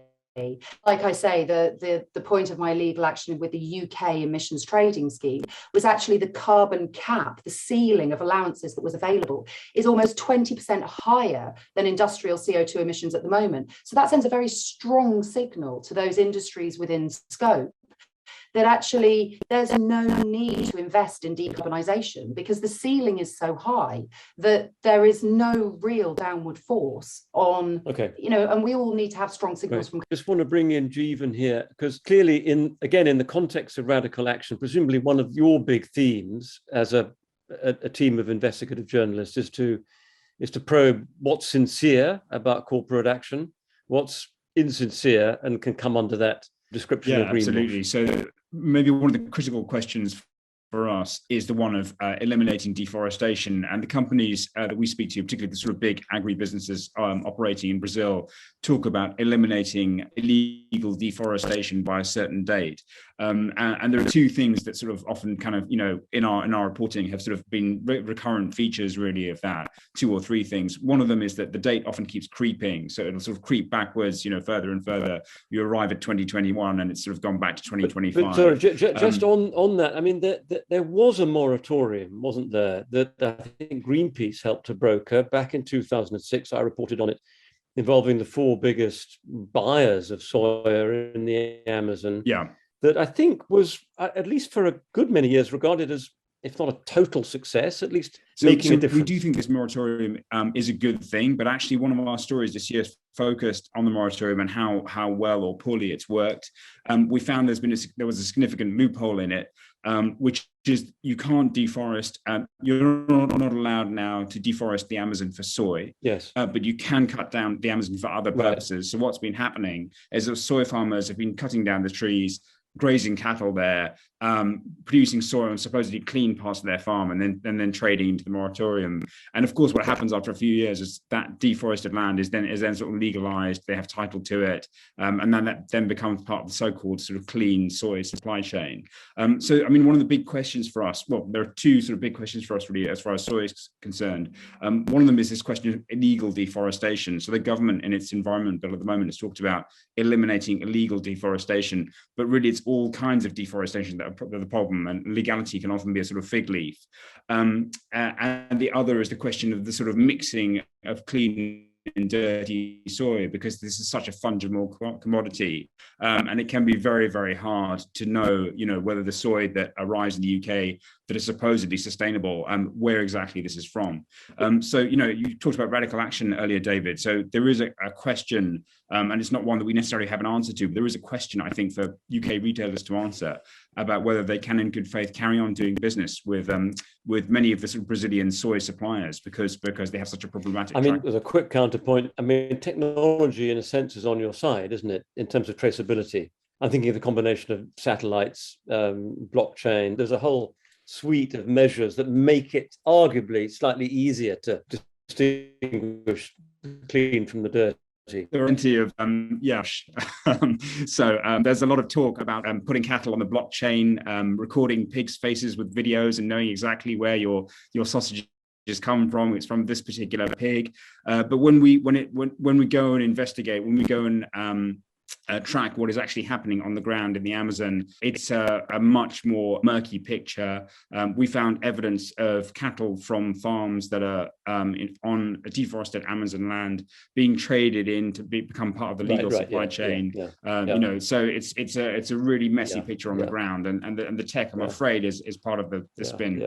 Like I say, the point of my legal action with the UK emissions trading scheme was actually the carbon cap, the ceiling of allowances that was available is almost 20% higher than industrial CO2 emissions at the moment. So that sends a very strong signal to those industries within scope that actually there's no need to invest in decarbonisation because the ceiling is so high that there is no real downward force on, and we all need to have strong signals from. Just want to bring in Jeevan here, because clearly in the context of radical action, presumably one of your big themes as a team of investigative journalists is to probe what's sincere about corporate action, what's insincere and can come under that description of greenwash. Absolutely. So maybe one of the critical questions for us is the one of eliminating deforestation, and the companies that we speak to, particularly the sort of big agribusinesses operating in Brazil, talk about eliminating illegal deforestation by a certain date. And there are two things that sort of often kind of, in our reporting have sort of been recurrent features really of that, two or three things. One of them is that the date often keeps creeping. So it'll sort of creep backwards, further and further. You arrive at 2021 and it's sort of gone back to 2025. But sorry, just on that, I mean, there was a moratorium, wasn't there, that I think Greenpeace helped to broker back in 2006. I reported on it, involving the four biggest buyers of soya in the Amazon. Yeah. That I think was, at least for a good many years, regarded as, if not a total success, at least making a difference. We do think this moratorium is a good thing, but actually one of our stories this year focused on the moratorium and how well or poorly it's worked. We found there was a significant loophole in it, which is you can't deforest. You're not allowed now to deforest the Amazon for soy. Yes. But you can cut down the Amazon for other purposes. Right. So what's been happening is that soy farmers have been cutting down the trees, grazing cattle there, producing soy on supposedly clean parts of their farm, and then trading into the moratorium. And of course, what happens after a few years is that deforested land is then sort of legalized. They have title to it, and then that then becomes part of the so-called sort of clean soy supply chain. So, I mean, one of the big questions for us, well, there are two sort of big questions for us really as far as soy is concerned. One of them is this question of illegal deforestation. So the government in its environment bill at the moment has talked about eliminating illegal deforestation, but really it's all kinds of deforestation that are the problem, and legality can often be a sort of fig leaf. And the other is the question of the sort of mixing of clean and dirty soy, because this is such a fungible commodity, and it can be very, very hard to know, whether the soy that arrives in the UK that is supposedly sustainable, where exactly this is from. So, you talked about radical action earlier, David. So there is a question, and it's not one that we necessarily have an answer to, but there is a question, I think, for UK retailers to answer about whether they can, in good faith, carry on doing business with many of the sort of Brazilian soy suppliers because they have such a problematic. I mean, there's a quick counterpoint. I mean, technology, in a sense, is on your side, isn't it, in terms of traceability? I'm thinking of the combination of satellites, blockchain. There's a whole suite of measures that make it arguably slightly easier to distinguish clean from the dirty. There are plenty of so there's a lot of talk about putting cattle on the blockchain, recording pigs' faces with videos and knowing exactly where your sausage is come from. It's from this particular pig. But when we go and investigate, when we go and track what is actually happening on the ground in the Amazon, it's a much more murky picture. We found evidence of cattle from farms that are on a deforested Amazon land being traded in to become part of the legal supply chain. So it's a really messy picture on the ground, and the tech, I'm afraid, is part of the spin.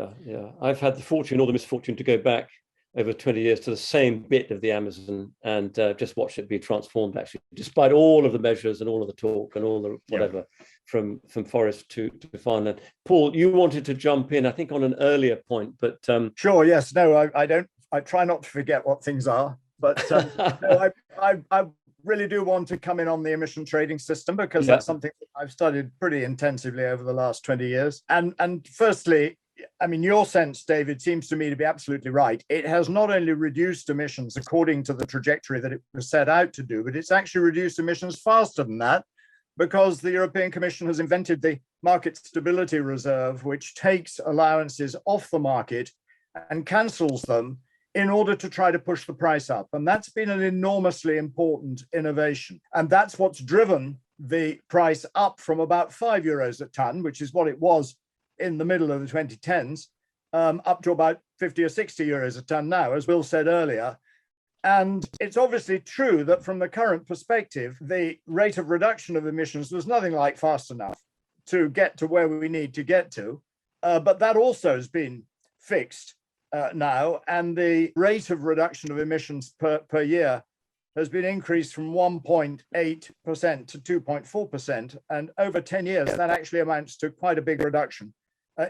I've had the fortune or the misfortune to go back over 20 years to the same bit of the Amazon and just watch it be transformed, actually, despite all of the measures and all of the talk and all the whatever, from forest to farmland. Paul, you wanted to jump in, I think, on an earlier point, but sure, yes. No, I don't. I try not to forget what things are, but no, I really do want to come in on the emission trading system, because that's something that I've studied pretty intensively over the last 20 years. And firstly, I mean, your sense, David, seems to me to be absolutely right. It has not only reduced emissions according to the trajectory that it was set out to do, but it's actually reduced emissions faster than that, because the European Commission has invented the Market Stability Reserve, which takes allowances off the market and cancels them in order to try to push the price up. And that's been an enormously important innovation. And that's what's driven the price up from about €5 a ton, which is what it was in the middle of the 2010s, up to about 50 or 60 euros a ton now, as Will said earlier. And it's obviously true that from the current perspective, the rate of reduction of emissions was nothing like fast enough to get to where we need to get to. But that also has been fixed now. And the rate of reduction of emissions per year has been increased from 1.8% to 2.4%. And over 10 years, that actually amounts to quite a big reduction,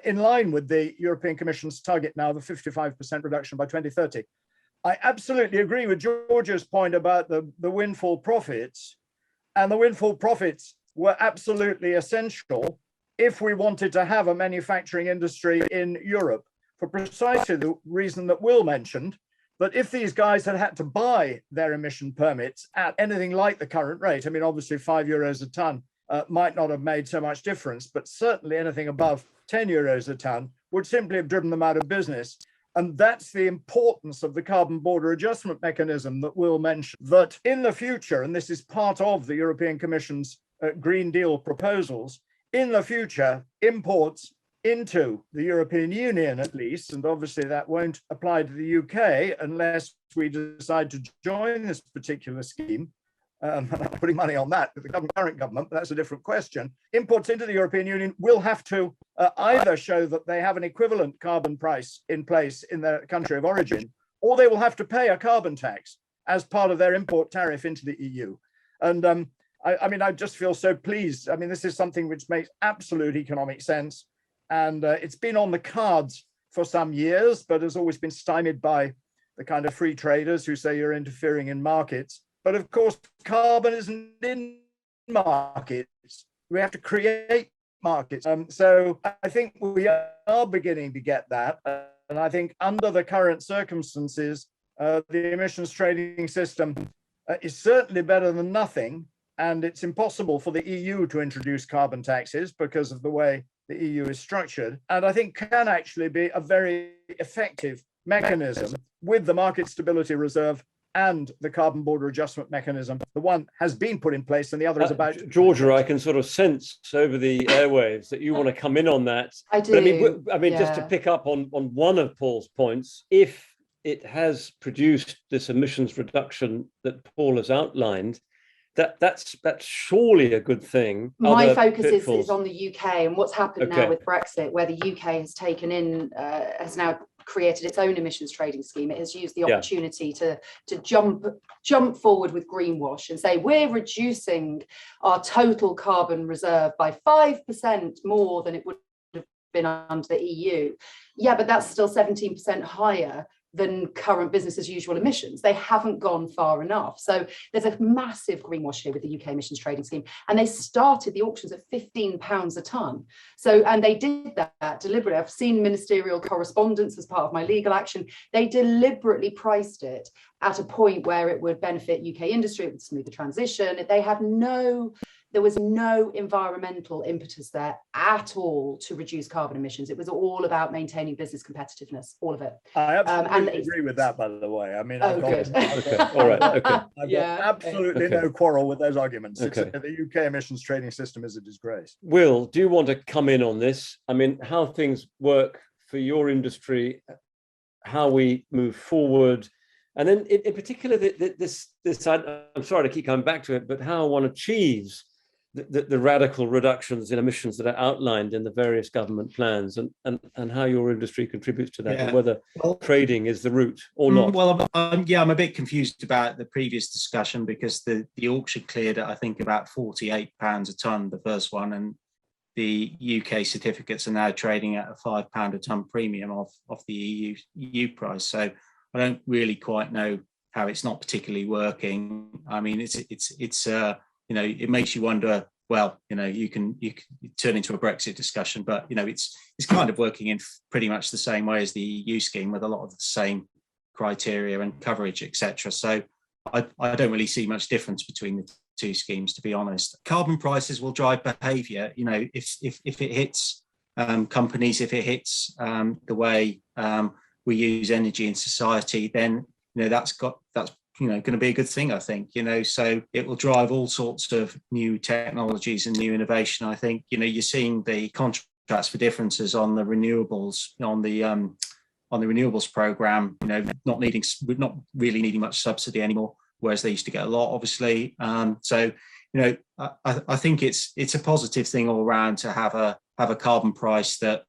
in line with the European Commission's target now, the 55% reduction by 2030. I absolutely agree with George's point about the windfall profits. And the windfall profits were absolutely essential if we wanted to have a manufacturing industry in Europe, for precisely the reason that Will mentioned, that if these guys had to buy their emission permits at anything like the current rate, I mean, obviously €5 a ton might not have made so much difference, but certainly anything above €10 a ton would simply have driven them out of business. And that's the importance of the carbon border adjustment mechanism that Will mentioned, that in the future, and this is part of the European Commission's Green Deal proposals, in the future, imports into the European Union at least, and obviously that won't apply to the UK unless we decide to join this particular scheme. I'm not putting money on that with the current government, but that's a different question. Imports into the European Union will have to either show that they have an equivalent carbon price in place in their country of origin, or they will have to pay a carbon tax as part of their import tariff into the EU. And I mean, I just feel so pleased. I mean, this is something which makes absolute economic sense. And it's been on the cards for some years, but has always been stymied by the kind of free traders who say you're interfering in markets. But of course, carbon isn't in markets. We have to create markets. So I think we are beginning to get that. And I think under the current circumstances, the emissions trading system is certainly better than nothing. And it's impossible for the EU to introduce carbon taxes because of the way the EU is structured. And I think can actually be a very effective mechanism with the market stability reserve and the carbon border adjustment mechanism. The one has been put in place and the other is about to. Georgia, I can sort of sense over the airwaves that you want to come in on that. I do. But I mean, just to pick up on one of Paul's points, if it has produced this emissions reduction that Paul has outlined, that's surely a good thing. My focus is on the UK and what's happened now with Brexit, where the UK has taken in, has now created its own emissions trading scheme. It has used the opportunity to jump forward with greenwash and say we're reducing our total carbon reserve by 5% more than it would have been under the EU. Yeah, but that's still 17% higher than current business as usual emissions. They haven't gone far enough. So there's a massive greenwash here with the UK emissions trading scheme. And they started the auctions at £15 a tonne. So, and they did that deliberately. I've seen ministerial correspondence as part of my legal action. They deliberately priced it at a point where it would benefit UK industry, it would smooth the transition. There was no environmental impetus there at all to reduce carbon emissions. It was all about maintaining business competitiveness, all of it. I absolutely agree with that, by the way. I mean, I've got absolutely no quarrel with those arguments. The UK emissions trading system is a disgrace. Will, do you want to come in on this? I mean, how things work for your industry, how we move forward, and then in particular, this I'm sorry to keep coming back to it, but how one achieves the radical reductions in emissions that are outlined in the various government plans, and how your industry contributes to that, and whether trading is the route or not. Well, I'm a bit confused about the previous discussion because the auction cleared at, I think, about £48 a tonne, the first one, and the UK certificates are now trading at a £5 a tonne premium off the EU price. So I don't really quite know how it's not particularly working. I mean, it's it makes you wonder. Well, you can turn into a Brexit discussion, but it's kind of working in pretty much the same way as the EU scheme, with a lot of the same criteria and coverage, etc. So I don't really see much difference between the two schemes, to be honest. Carbon prices will drive behaviour. If it hits companies, if it hits the way we use energy in society, then that's going to be a good thing, I think. So it will drive all sorts of new technologies and new innovation. I think you're seeing the contracts for differences on the renewables, on the renewables program. Not really needing much subsidy anymore, whereas they used to get a lot, obviously. So I think it's a positive thing all around to have a carbon price that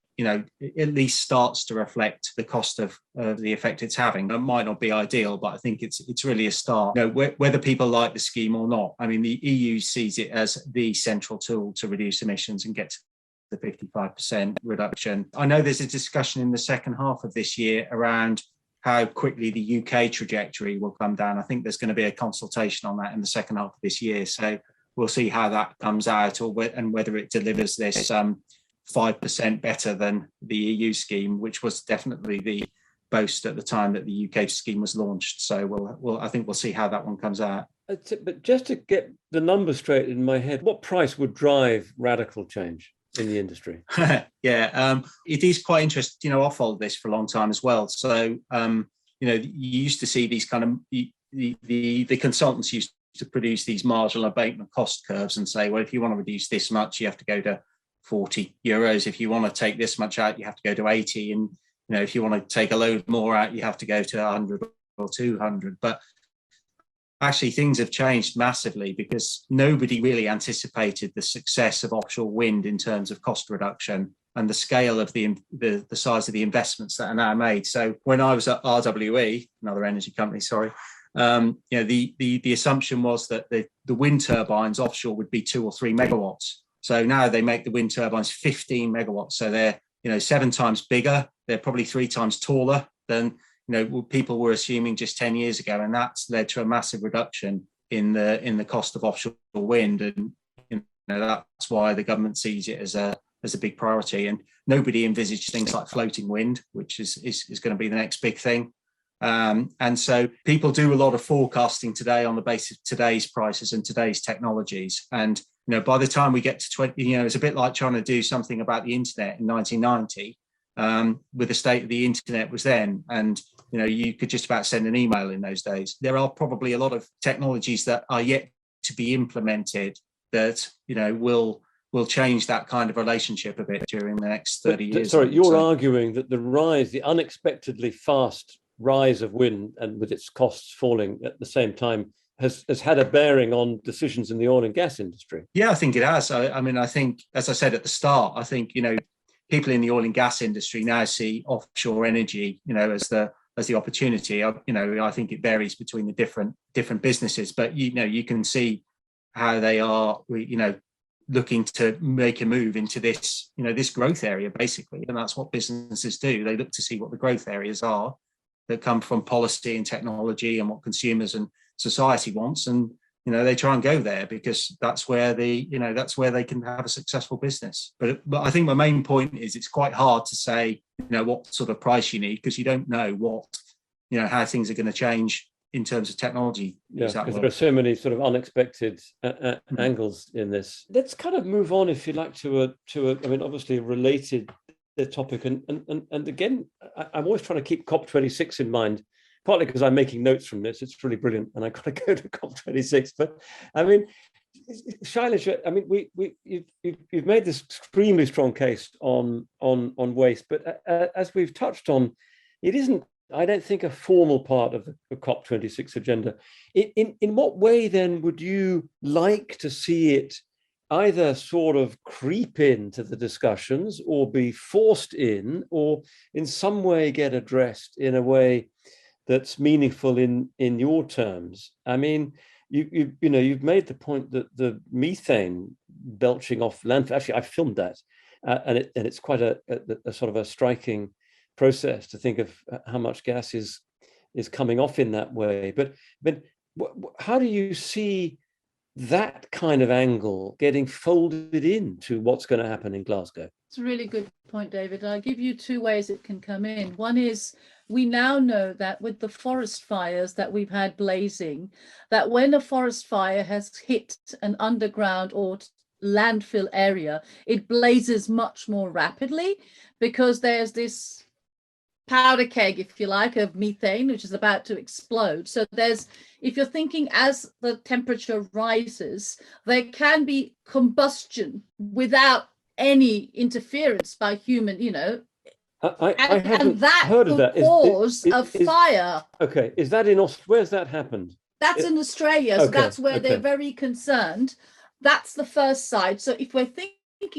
at least starts to reflect the cost of the effect it's having. It might not be ideal, but I think it's really a start. Whether people like the scheme or not, I mean, the EU sees it as the central tool to reduce emissions and get to the 55% reduction. I know there's a discussion in the second half of this year around how quickly the UK trajectory will come down. I think there's going to be a consultation on that in the second half of this year. So we'll see how that comes out, and whether it delivers this 5% better than the EU scheme, which was definitely the boast at the time that the UK scheme was launched. So I think we'll see how that one comes out. But just to get the numbers straight in my head, what price would drive radical change in the industry? Yeah, it is quite interesting. I've followed this for a long time as well. So, you used to see these kind of, the consultants used to produce these marginal abatement cost curves and say, well, if you want to reduce this much, you have to go to 40 euros. If you want to take this much out, you have to go to 80. And, if you want to take a load more out, you have to go to 100 or 200. But actually, things have changed massively because nobody really anticipated the success of offshore wind in terms of cost reduction and the scale of the size of the investments that are now made. So when I was at RWE, another energy company, the assumption was that the wind turbines offshore would be 2 or 3 megawatts. So now they make the wind turbines 15 megawatts. So they're 7 times bigger. They're probably 3 times taller than people were assuming just 10 years ago, and that's led to a massive reduction in the cost of offshore wind. And that's why the government sees it as a big priority. And nobody envisaged things like floating wind, which is going to be the next big thing. And so people do a lot of forecasting today on the basis of today's prices and today's technologies. And by the time we get to 20, it's a bit like trying to do something about the internet in 1990 with the state of the internet was then. And you could just about send an email in those days. There are probably a lot of technologies that are yet to be implemented that will change that kind of relationship a bit during the next 30 years. Sorry, you're arguing that the unexpectedly fast rise of wind, and with its costs falling at the same time, has had a bearing on decisions in the oil and gas industry. Yeah, I think it has. I think, as I said at the start, I think people in the oil and gas industry now see offshore energy as the opportunity. I think it varies between the different businesses, but you can see how they are looking to make a move into this this growth area, basically. And that's what businesses do. They look to see what the growth areas are that come from policy and technology and what consumers and society wants, and they try and go there because that's where they can have a successful business. But I think my main point is it's quite hard to say what sort of price you need, because you don't know what how things are going to change in terms of technology. Yeah, because there are so many sort of unexpected angles in this. Let's kind of move on, if you like, to a obviously a related topic, and again, I'm always trying to keep COP26 in mind, partly because I'm making notes from this. It's really brilliant, and I've got to go to COP26. But Shailaja, you've made this extremely strong case on waste, but as we've touched on, it isn't, I don't think, a formal part of the COP26 agenda. In what way then would you like to see it either sort of creep into the discussions, or be forced in, or in some way get addressed in a way that's meaningful in your terms? I mean, you've made the point that the methane belching off landfill. Actually, I filmed that, and it's quite a sort of a striking process to think of how much gas is coming off in that way. But how do you see that kind of angle getting folded into what's going to happen in Glasgow? It's a really good point, David. I'll give you 2 ways it can come in. One is, we now know that with the forest fires that we've had blazing, that when a forest fire has hit an underground or landfill area, it blazes much more rapidly, because there's this powder keg, if you like, of methane, which is about to explode. So if you're thinking as the temperature rises, there can be combustion without any interference by human, I haven't that heard of that. Cause a fire. Okay, is that where's that happened? That's in Australia, so that's where they're very concerned. That's the first side. So if we're thinking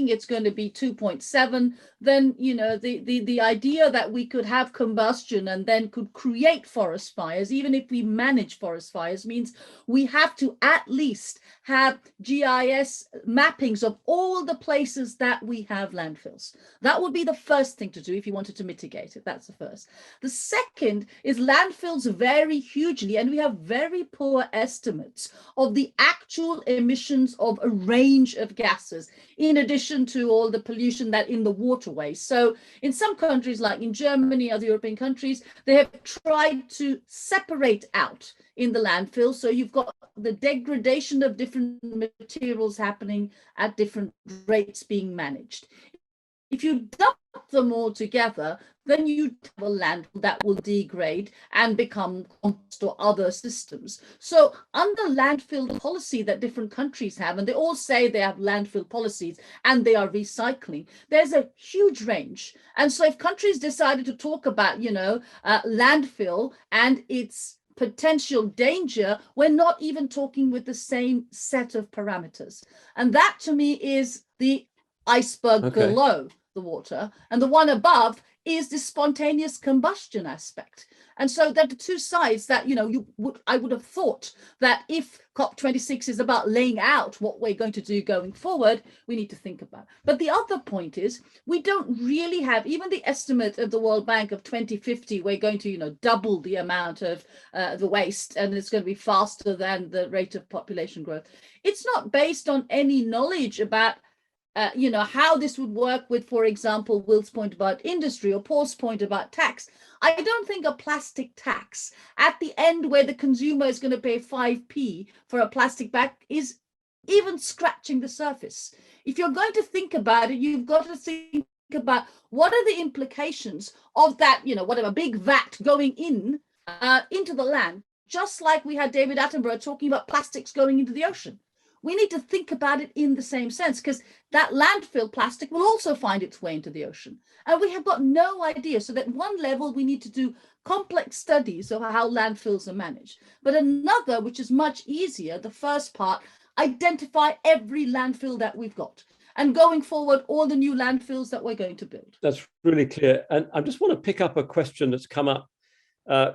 it's going to be 2.7, then the idea that we could have combustion and then could create forest fires, even if we manage forest fires, means we have to at least have GIS mappings of all the places that we have landfills. That would be the first thing to do if you wanted to mitigate it. That's the first. The second is landfills vary hugely, and we have very poor estimates of the actual emissions of a range of gases, in addition to all the pollution that in the waterways. So in some countries, like in Germany, other European countries, they have tried to separate out in the landfill. So you've got the degradation of different materials happening at different rates being managed. If you dump them all together, then you have a landfill that will degrade and become compost or other systems. So under landfill policy that different countries have, and they all say they have landfill policies and they are recycling, there's a huge range. And so if countries decided to talk about, landfill and its potential danger, we're not even talking with the same set of parameters. And that to me is the iceberg below the water, and the one above is the spontaneous combustion aspect. And so there are two sides that I would have thought that if COP26 is about laying out what we're going to do going forward, we need to think about. But the other point is we don't really have even the estimate of the World Bank of 2050. We're going to double the amount of the waste, and it's going to be faster than the rate of population growth. It's not based on any knowledge about how this would work with, for example, Will's point about industry or Paul's point about tax. I don't think a plastic tax at the end where the consumer is going to pay 5p for a plastic bag is even scratching the surface. If you're going to think about it, you've got to think about what are the implications of that, whatever big vat going into the land, just like we had David Attenborough talking about plastics going into the ocean. We need to think about it in the same sense, because that landfill plastic will also find its way into the ocean. And we have got no idea. So at one level, we need to do complex studies of how landfills are managed. But another, which is much easier, the first part, identify every landfill that we've got. And going forward, all the new landfills that we're going to build. That's really clear. And I just want to pick up a question that's come up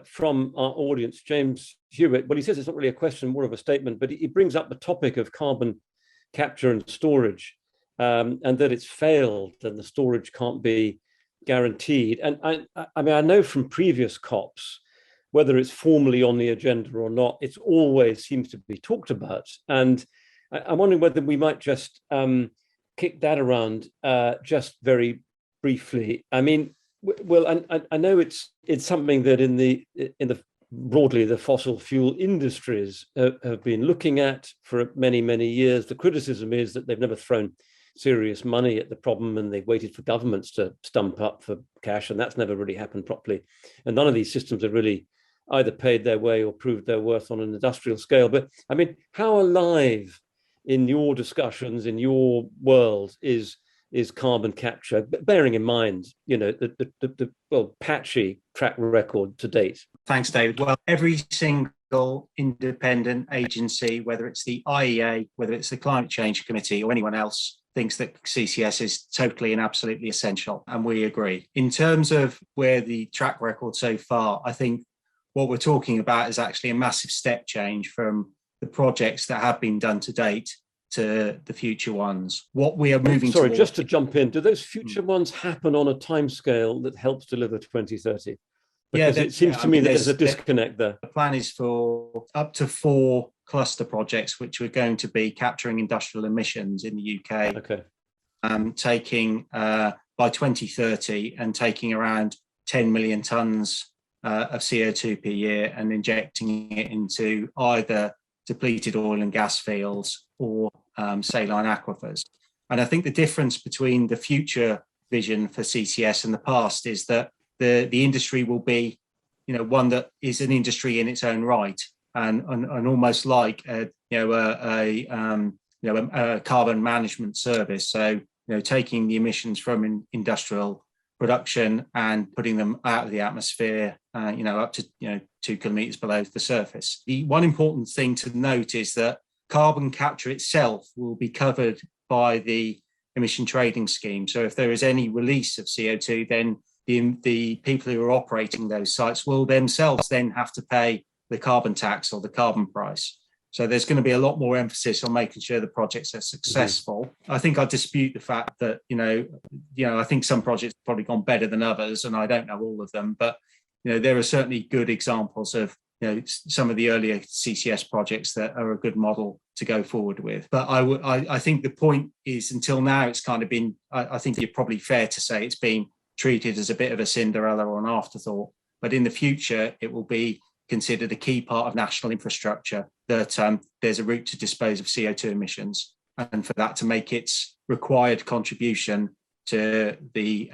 from our audience, James Hewitt. Well, he says it's not really a question, more of a statement, but he brings up the topic of carbon capture and storage, and that it's failed and the storage can't be guaranteed. And I mean, I know from previous COPs, whether it's formally on the agenda or not, it always seems to be talked about. And I'm wondering whether we might just kick that around just very briefly. I mean, well, I know it's something that in the broadly the fossil fuel industries have been looking at for many, many years. The criticism is that they've never thrown serious money at the problem, and they've waited for governments to stump up for cash, and that's never really happened properly. And none of these systems have really either paid their way or proved their worth on an industrial scale. But I mean, how alive in your discussions, in your world, is carbon capture, bearing in mind, the patchy track record to date? Thanks, David. Well, every single independent agency, whether it's the IEA, whether it's the Climate Change Committee or anyone else, thinks that CCS is totally and absolutely essential. And we agree. In terms of where the track record so far, I think what we're talking about is actually a massive step change from the projects that have been done to date to the future ones. What we are moving Sorry, towards... just to jump in, do those future ones happen on a timescale that helps deliver 2030? Because it seems to me that there's a disconnect there. The plan is for up to 4 cluster projects, which are going to be capturing industrial emissions in the UK. Okay. Taking by 2030 and taking around 10 million tonnes of CO2 per year and injecting it into either depleted oil and gas fields or saline aquifers. And I think the difference between the future vision for CCS and the past is that the industry will be, one that is an industry in its own right, and almost like a carbon management service. So, taking the emissions from industrial production and putting them out of the atmosphere, up to 2 kilometers below the surface. The one important thing to note is that carbon capture itself will be covered by the emission trading scheme. So if there is any release of CO2, then the people who are operating those sites will themselves then have to pay the carbon tax or the carbon price. So there's going to be a lot more emphasis on making sure the projects are successful. Mm-hmm. I think I dispute the fact that, I think some projects have probably gone better than others, and I don't know all of them, but, there are certainly good examples of, some of the earlier CCS projects that are a good model to go forward with. But I think the point is, until now, it's kind of been, I think it's probably fair to say it's been treated as a bit of a Cinderella or an afterthought. But in the future, it will be considered a key part of national infrastructure, that there's a route to dispose of CO2 emissions, and for that to make its required contribution to the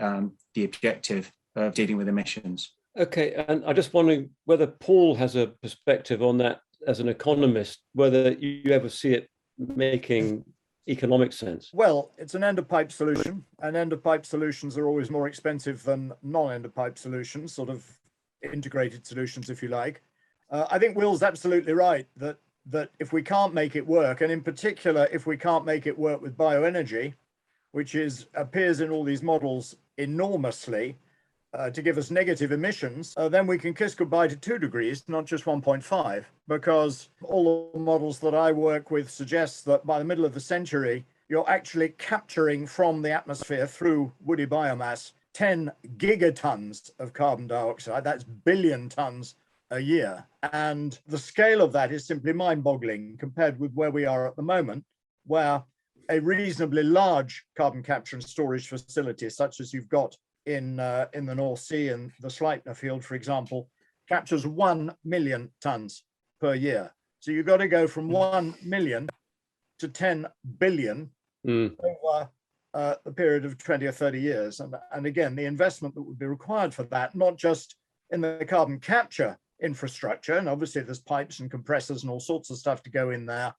objective of dealing with emissions. Okay, and I just wondering whether Paul has a perspective on that as an economist, whether you ever see it making economic sense. Well, it's an end-of-pipe solution, and end-of-pipe solutions are always more expensive than non-end-of-pipe solutions, sort of integrated solutions, if you like. I think Will's absolutely right that if we can't make it work, and in particular, if we can't make it work with bioenergy, which appears in all these models enormously, to give us negative emissions, then we can kiss goodbye to 2 degrees, not just 1.5, because all the models that I work with suggest that by the middle of the century, you're actually capturing from the atmosphere through woody biomass 10 gigatons of carbon dioxide. That's billion tons a year. And the scale of that is simply mind-boggling compared with where we are at the moment, where a reasonably large carbon capture and storage facility, such as you've got in the North Sea and the Sleipner field, for example, captures 1 million tons per year. So you've got to go from 1 million to 10 billion over the period of 20 or 30 years. And again, the investment that would be required for that, not just in the carbon capture infrastructure, and obviously there's pipes and compressors and all sorts of stuff to go in there,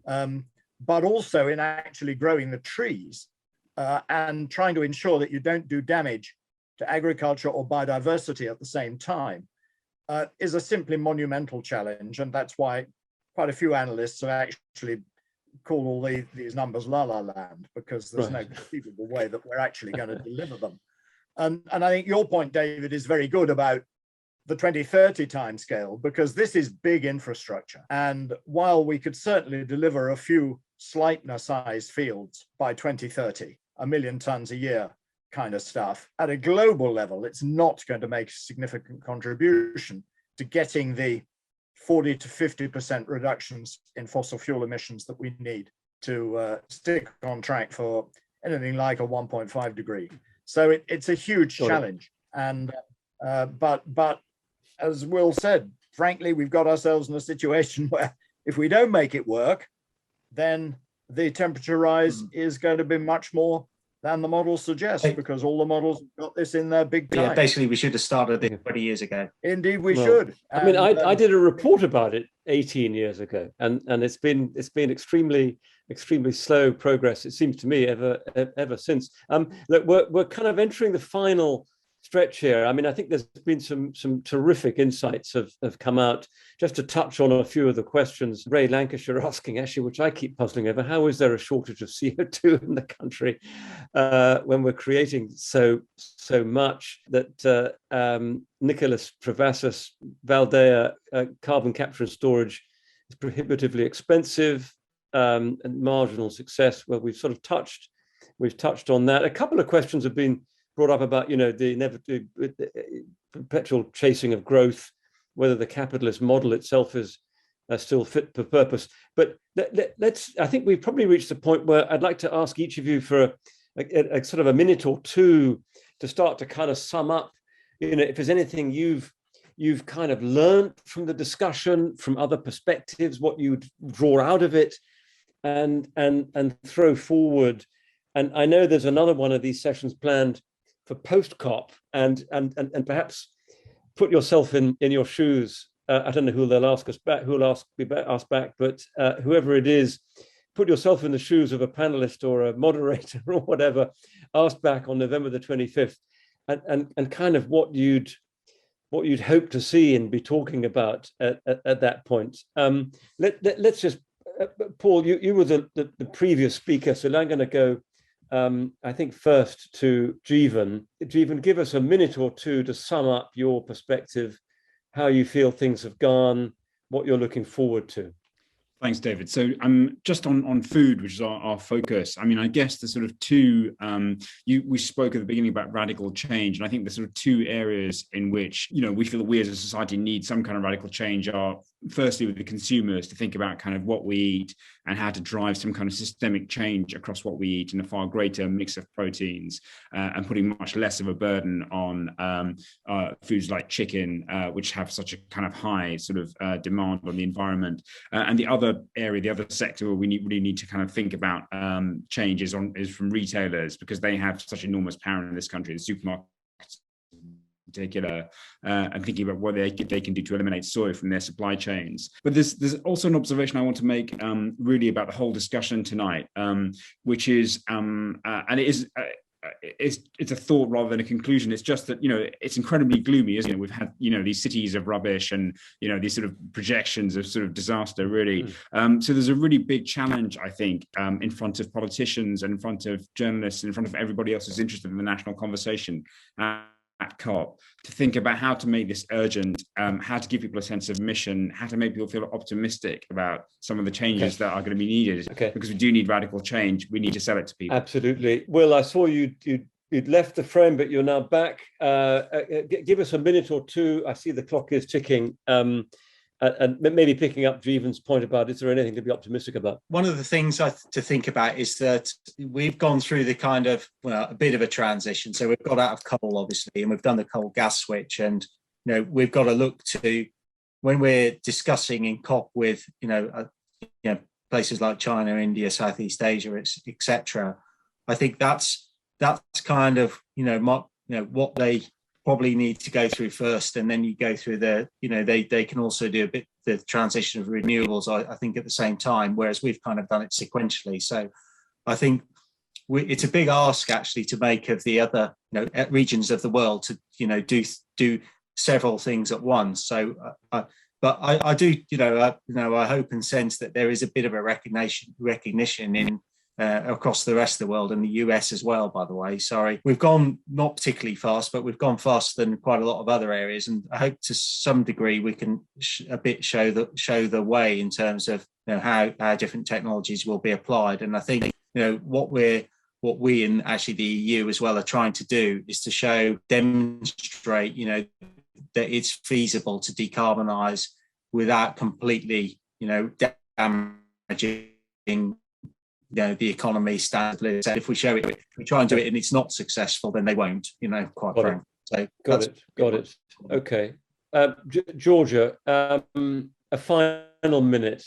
but also in actually growing the trees and trying to ensure that you don't do damage to agriculture or biodiversity at the same time, is a simply monumental challenge. And that's why quite a few analysts have actually called all these numbers la-la land, because there's no conceivable way that we're actually going to deliver them. And I think your point, David, is very good about the 2030 timescale, because this is big infrastructure. And while we could certainly deliver a few Sleipner-sized fields by 2030, 1 million tons a year kind of stuff, at a global level, it's not going to make a significant contribution to getting the 40 to 50% reductions in fossil fuel emissions that we need to stick on track for anything like a 1.5 degree. So it's a huge challenge. And but as Will said, frankly, we've got ourselves in a situation where if we don't make it work, then the temperature rise is going to be much more than the models suggest, because all the models got this in there big time. Yeah, basically, we should have started it 20 years ago. Indeed, we should. I mean, I did a report about it 18 years ago, and it's been extremely slow progress, it seems to me, ever since. Look, we're kind of entering the final stretch here. I mean, I think there's been some terrific insights have come out. Just to touch on a few of the questions Ray Lancashire asking, actually, which I keep puzzling over: how is there a shortage of CO2 in the country when we're creating so much? That Nicholas Travassus Valdea, carbon capture and storage is prohibitively expensive and marginal success. Well, we've touched on that. A couple of questions have been brought up about, the inevitable perpetual chasing of growth, whether the capitalist model itself is still fit for purpose. But I think we've probably reached a point where I'd like to ask each of you for a sort of a minute or two to start to kind of sum up, if there's anything you've kind of learned from the discussion, from other perspectives, what you'd draw out of it and throw forward. And I know there's another one of these sessions planned post-COP, and perhaps put yourself in your shoes. I don't know who they'll ask us back, who will be asked back, but whoever it is, put yourself in the shoes of a panelist or a moderator or whatever, asked back on November the 25th, and kind of what you'd hope to see and be talking about at that point. Let's just, Paul, you were the previous speaker, so now I'm going to go, I think, first to Jeevan. Jeevan, give us a minute or two to sum up your perspective, how you feel things have gone, what you're looking forward to. Thanks, David. So just on food, which is our focus. I mean, I guess the sort of two, we spoke at the beginning about radical change, and I think the sort of two areas in which, we feel that we as a society need some kind of radical change are, firstly, with the consumers, to think about kind of what we eat and how to drive some kind of systemic change across what we eat in a far greater mix of proteins, and putting much less of a burden on foods like chicken, which have such a kind of high sort of demand on the environment. And the other area, the other sector where we really need to kind of think about change is from retailers, because they have such enormous power in this country, the supermarkets in particular, and thinking about what they can do to eliminate soy from their supply chains. But there's also an observation I want to make really about the whole discussion tonight, which is, and it is, it's a thought rather than a conclusion. It's just that, it's incredibly gloomy, isn't it? We've had, these cities of rubbish and, these sort of projections of sort of disaster, really. So there's a really big challenge, I think, in front of politicians and in front of journalists and in front of everybody else who's interested in the national conversation at COP, to think about how to make this urgent, how to give people a sense of mission, how to make people feel optimistic about some of the changes that are going to be needed. Because we do need radical change. We need to sell it to people. Absolutely. Will, I saw you'd left the frame, but you're now back. Give us a minute or two. I see the clock is ticking. And maybe picking up Jeevan's point about, is there anything to be optimistic about? One of the things to think about is that we've gone through the kind of, a bit of a transition. So we've got out of coal, obviously, and we've done the coal gas switch. And, we've got to look to, when we're discussing in COP with, places like China, India, Southeast Asia, etc. I think that's kind of, what they probably need to go through first, and then you go through they can also do a bit the transition of renewables, I think, at the same time, whereas we've kind of done it sequentially. So I think it's a big ask actually to make of the other regions of the world to do several things at once. So but I do I hope and sense that there is a bit of a recognition in across the rest of the world, and the US as well, by the way. Sorry, we've gone not particularly fast, but we've gone faster than quite a lot of other areas, and I hope to some degree we can show the way in terms of how different technologies will be applied. And I think what we in actually the EU as well are trying to do is to demonstrate that it's feasible to decarbonize without completely damaging the economy standard. If we show it, if we try and do it and it's not successful, then they won't, quite frankly. So got it. Okay. Georgia, a final minute.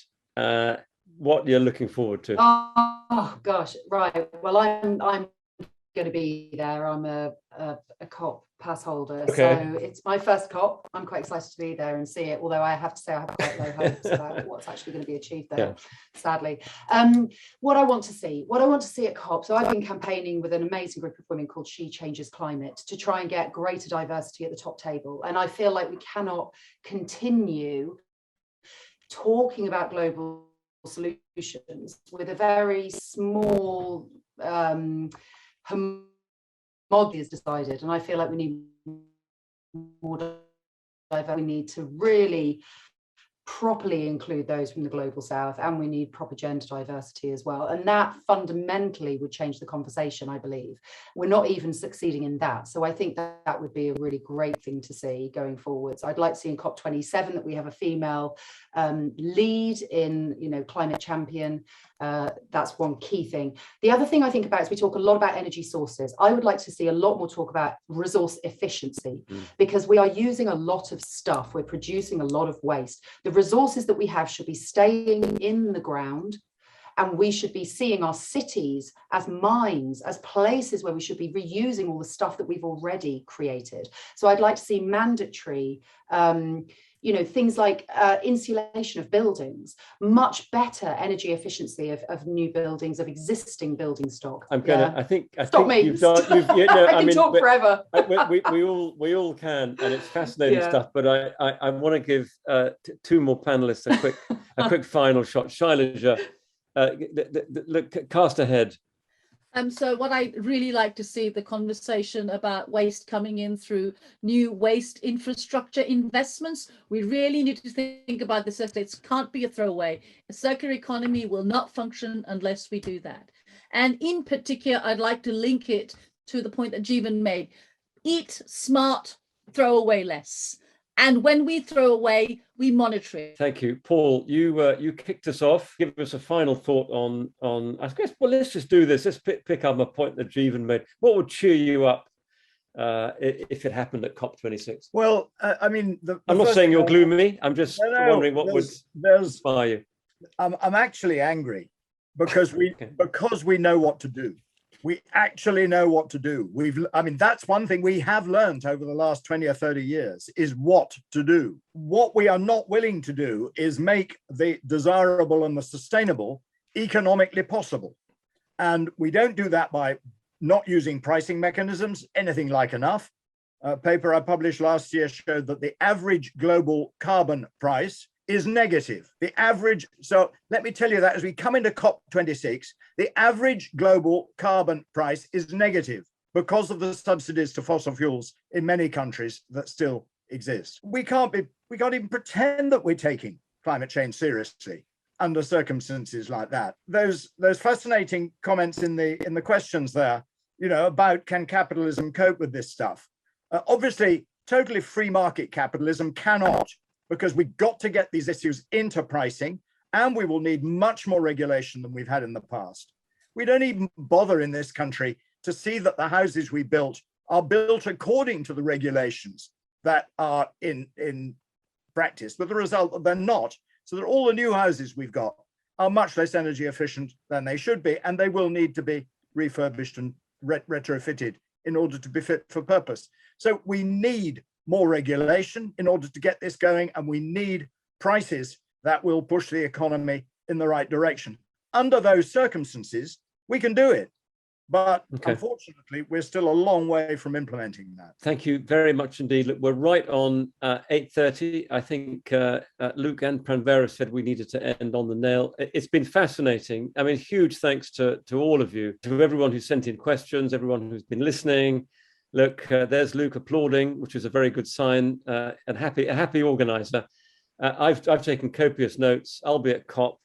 What you're looking forward to? Oh gosh, right. Well, I'm going to be there. I'm a COP pass holder, so it's my first COP. I'm quite excited to be there and see it, although I have to say I have quite low hopes about what's actually going to be achieved there, sadly. What I want to see at COP, so I've been campaigning with an amazing group of women called She Changes Climate to try and get greater diversity at the top table, and I feel like we cannot continue talking about global solutions with a very small homogeneous decided, and I feel like we need more diversity. We need to really properly include those from the global south, and we need proper gender diversity as well, and that fundamentally would change the conversation. I believe we're not even succeeding in that, so I think that would be a really great thing to see going forwards. I'd like to see in COP27 that we have a female lead in climate champion. That's one key thing. The other thing I think about is we talk a lot about energy sources. I would like to see a lot more talk about resource efficiency, because we are using a lot of stuff. We're producing a lot of waste. The resources that we have should be staying in the ground And we should be seeing our cities as mines, as places where we should be reusing all the stuff that we've already created. So I'd like to see mandatory things like insulation of buildings, much better energy efficiency of new buildings, of existing building stock. I think you've done. I can talk forever. we all can, and it's fascinating stuff. But I want to give two more panelists a quick final shot. Shailaja, look, cast ahead. So what I really like to see the conversation about waste coming in through new waste infrastructure investments. We really need to think about this. It can't be a throwaway. A circular economy will not function unless we do that. And in particular, I'd like to link it to the point that Jeevan made. Eat smart, throw away less. And when we throw away, we monitor it. Thank you, Paul. You kicked us off. Give us a final thought on. I guess. Well, let's just do this. Let's pick up a point that Jeevan made. What would cheer you up if it happened at COP26? Well, I mean, I'm not saying you're gloomy. I'm just wondering what would inspire you. I'm actually angry because we know what to do. We actually know what to do. That's one thing we have learned over the last 20 or 30 years is what to do. What we are not willing to do is make the desirable and the sustainable economically possible. And we don't do that by not using pricing mechanisms, anything like enough. A paper I published last year showed that the average global carbon price is negative. The average, so let me tell you that as we come into COP26, the average global carbon price is negative because of the subsidies to fossil fuels in many countries that still exist. We can't even pretend that we're taking climate change seriously under circumstances like that. Those fascinating comments in the questions there, about can capitalism cope with this stuff? Obviously, totally free market capitalism cannot, because we've got to get these issues into pricing, and we will need much more regulation than we've had in the past. We don't even bother in this country to see that the houses we built are built according to the regulations that are in practice, with the result that they're not. So that all the new houses we've got are much less energy efficient than they should be, and they will need to be refurbished and retrofitted in order to be fit for purpose. So we need more regulation in order to get this going, and we need prices that will push the economy in the right direction. Under those circumstances, we can do it. But unfortunately, we're still a long way from implementing that. Thank you very much indeed. Look, we're right on 8:30. I think Luke and Pranvera said we needed to end on the nail. It's been fascinating. I mean, huge thanks to all of you, to everyone who sent in questions, everyone who's been listening. Look, there's Luke applauding, which is a very good sign, and a happy organizer. I've taken copious notes. I'll be at COP.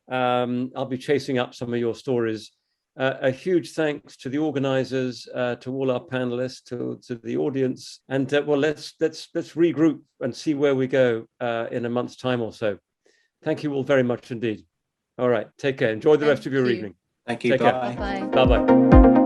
I'll be chasing up some of your stories. A huge thanks to the organizers, to all our panelists, to the audience, and well, let's regroup and see where we go in a month's time or so. Thank you all very much indeed. All right, take care. Enjoy the rest of your evening. Thank you. Take Bye. Bye bye.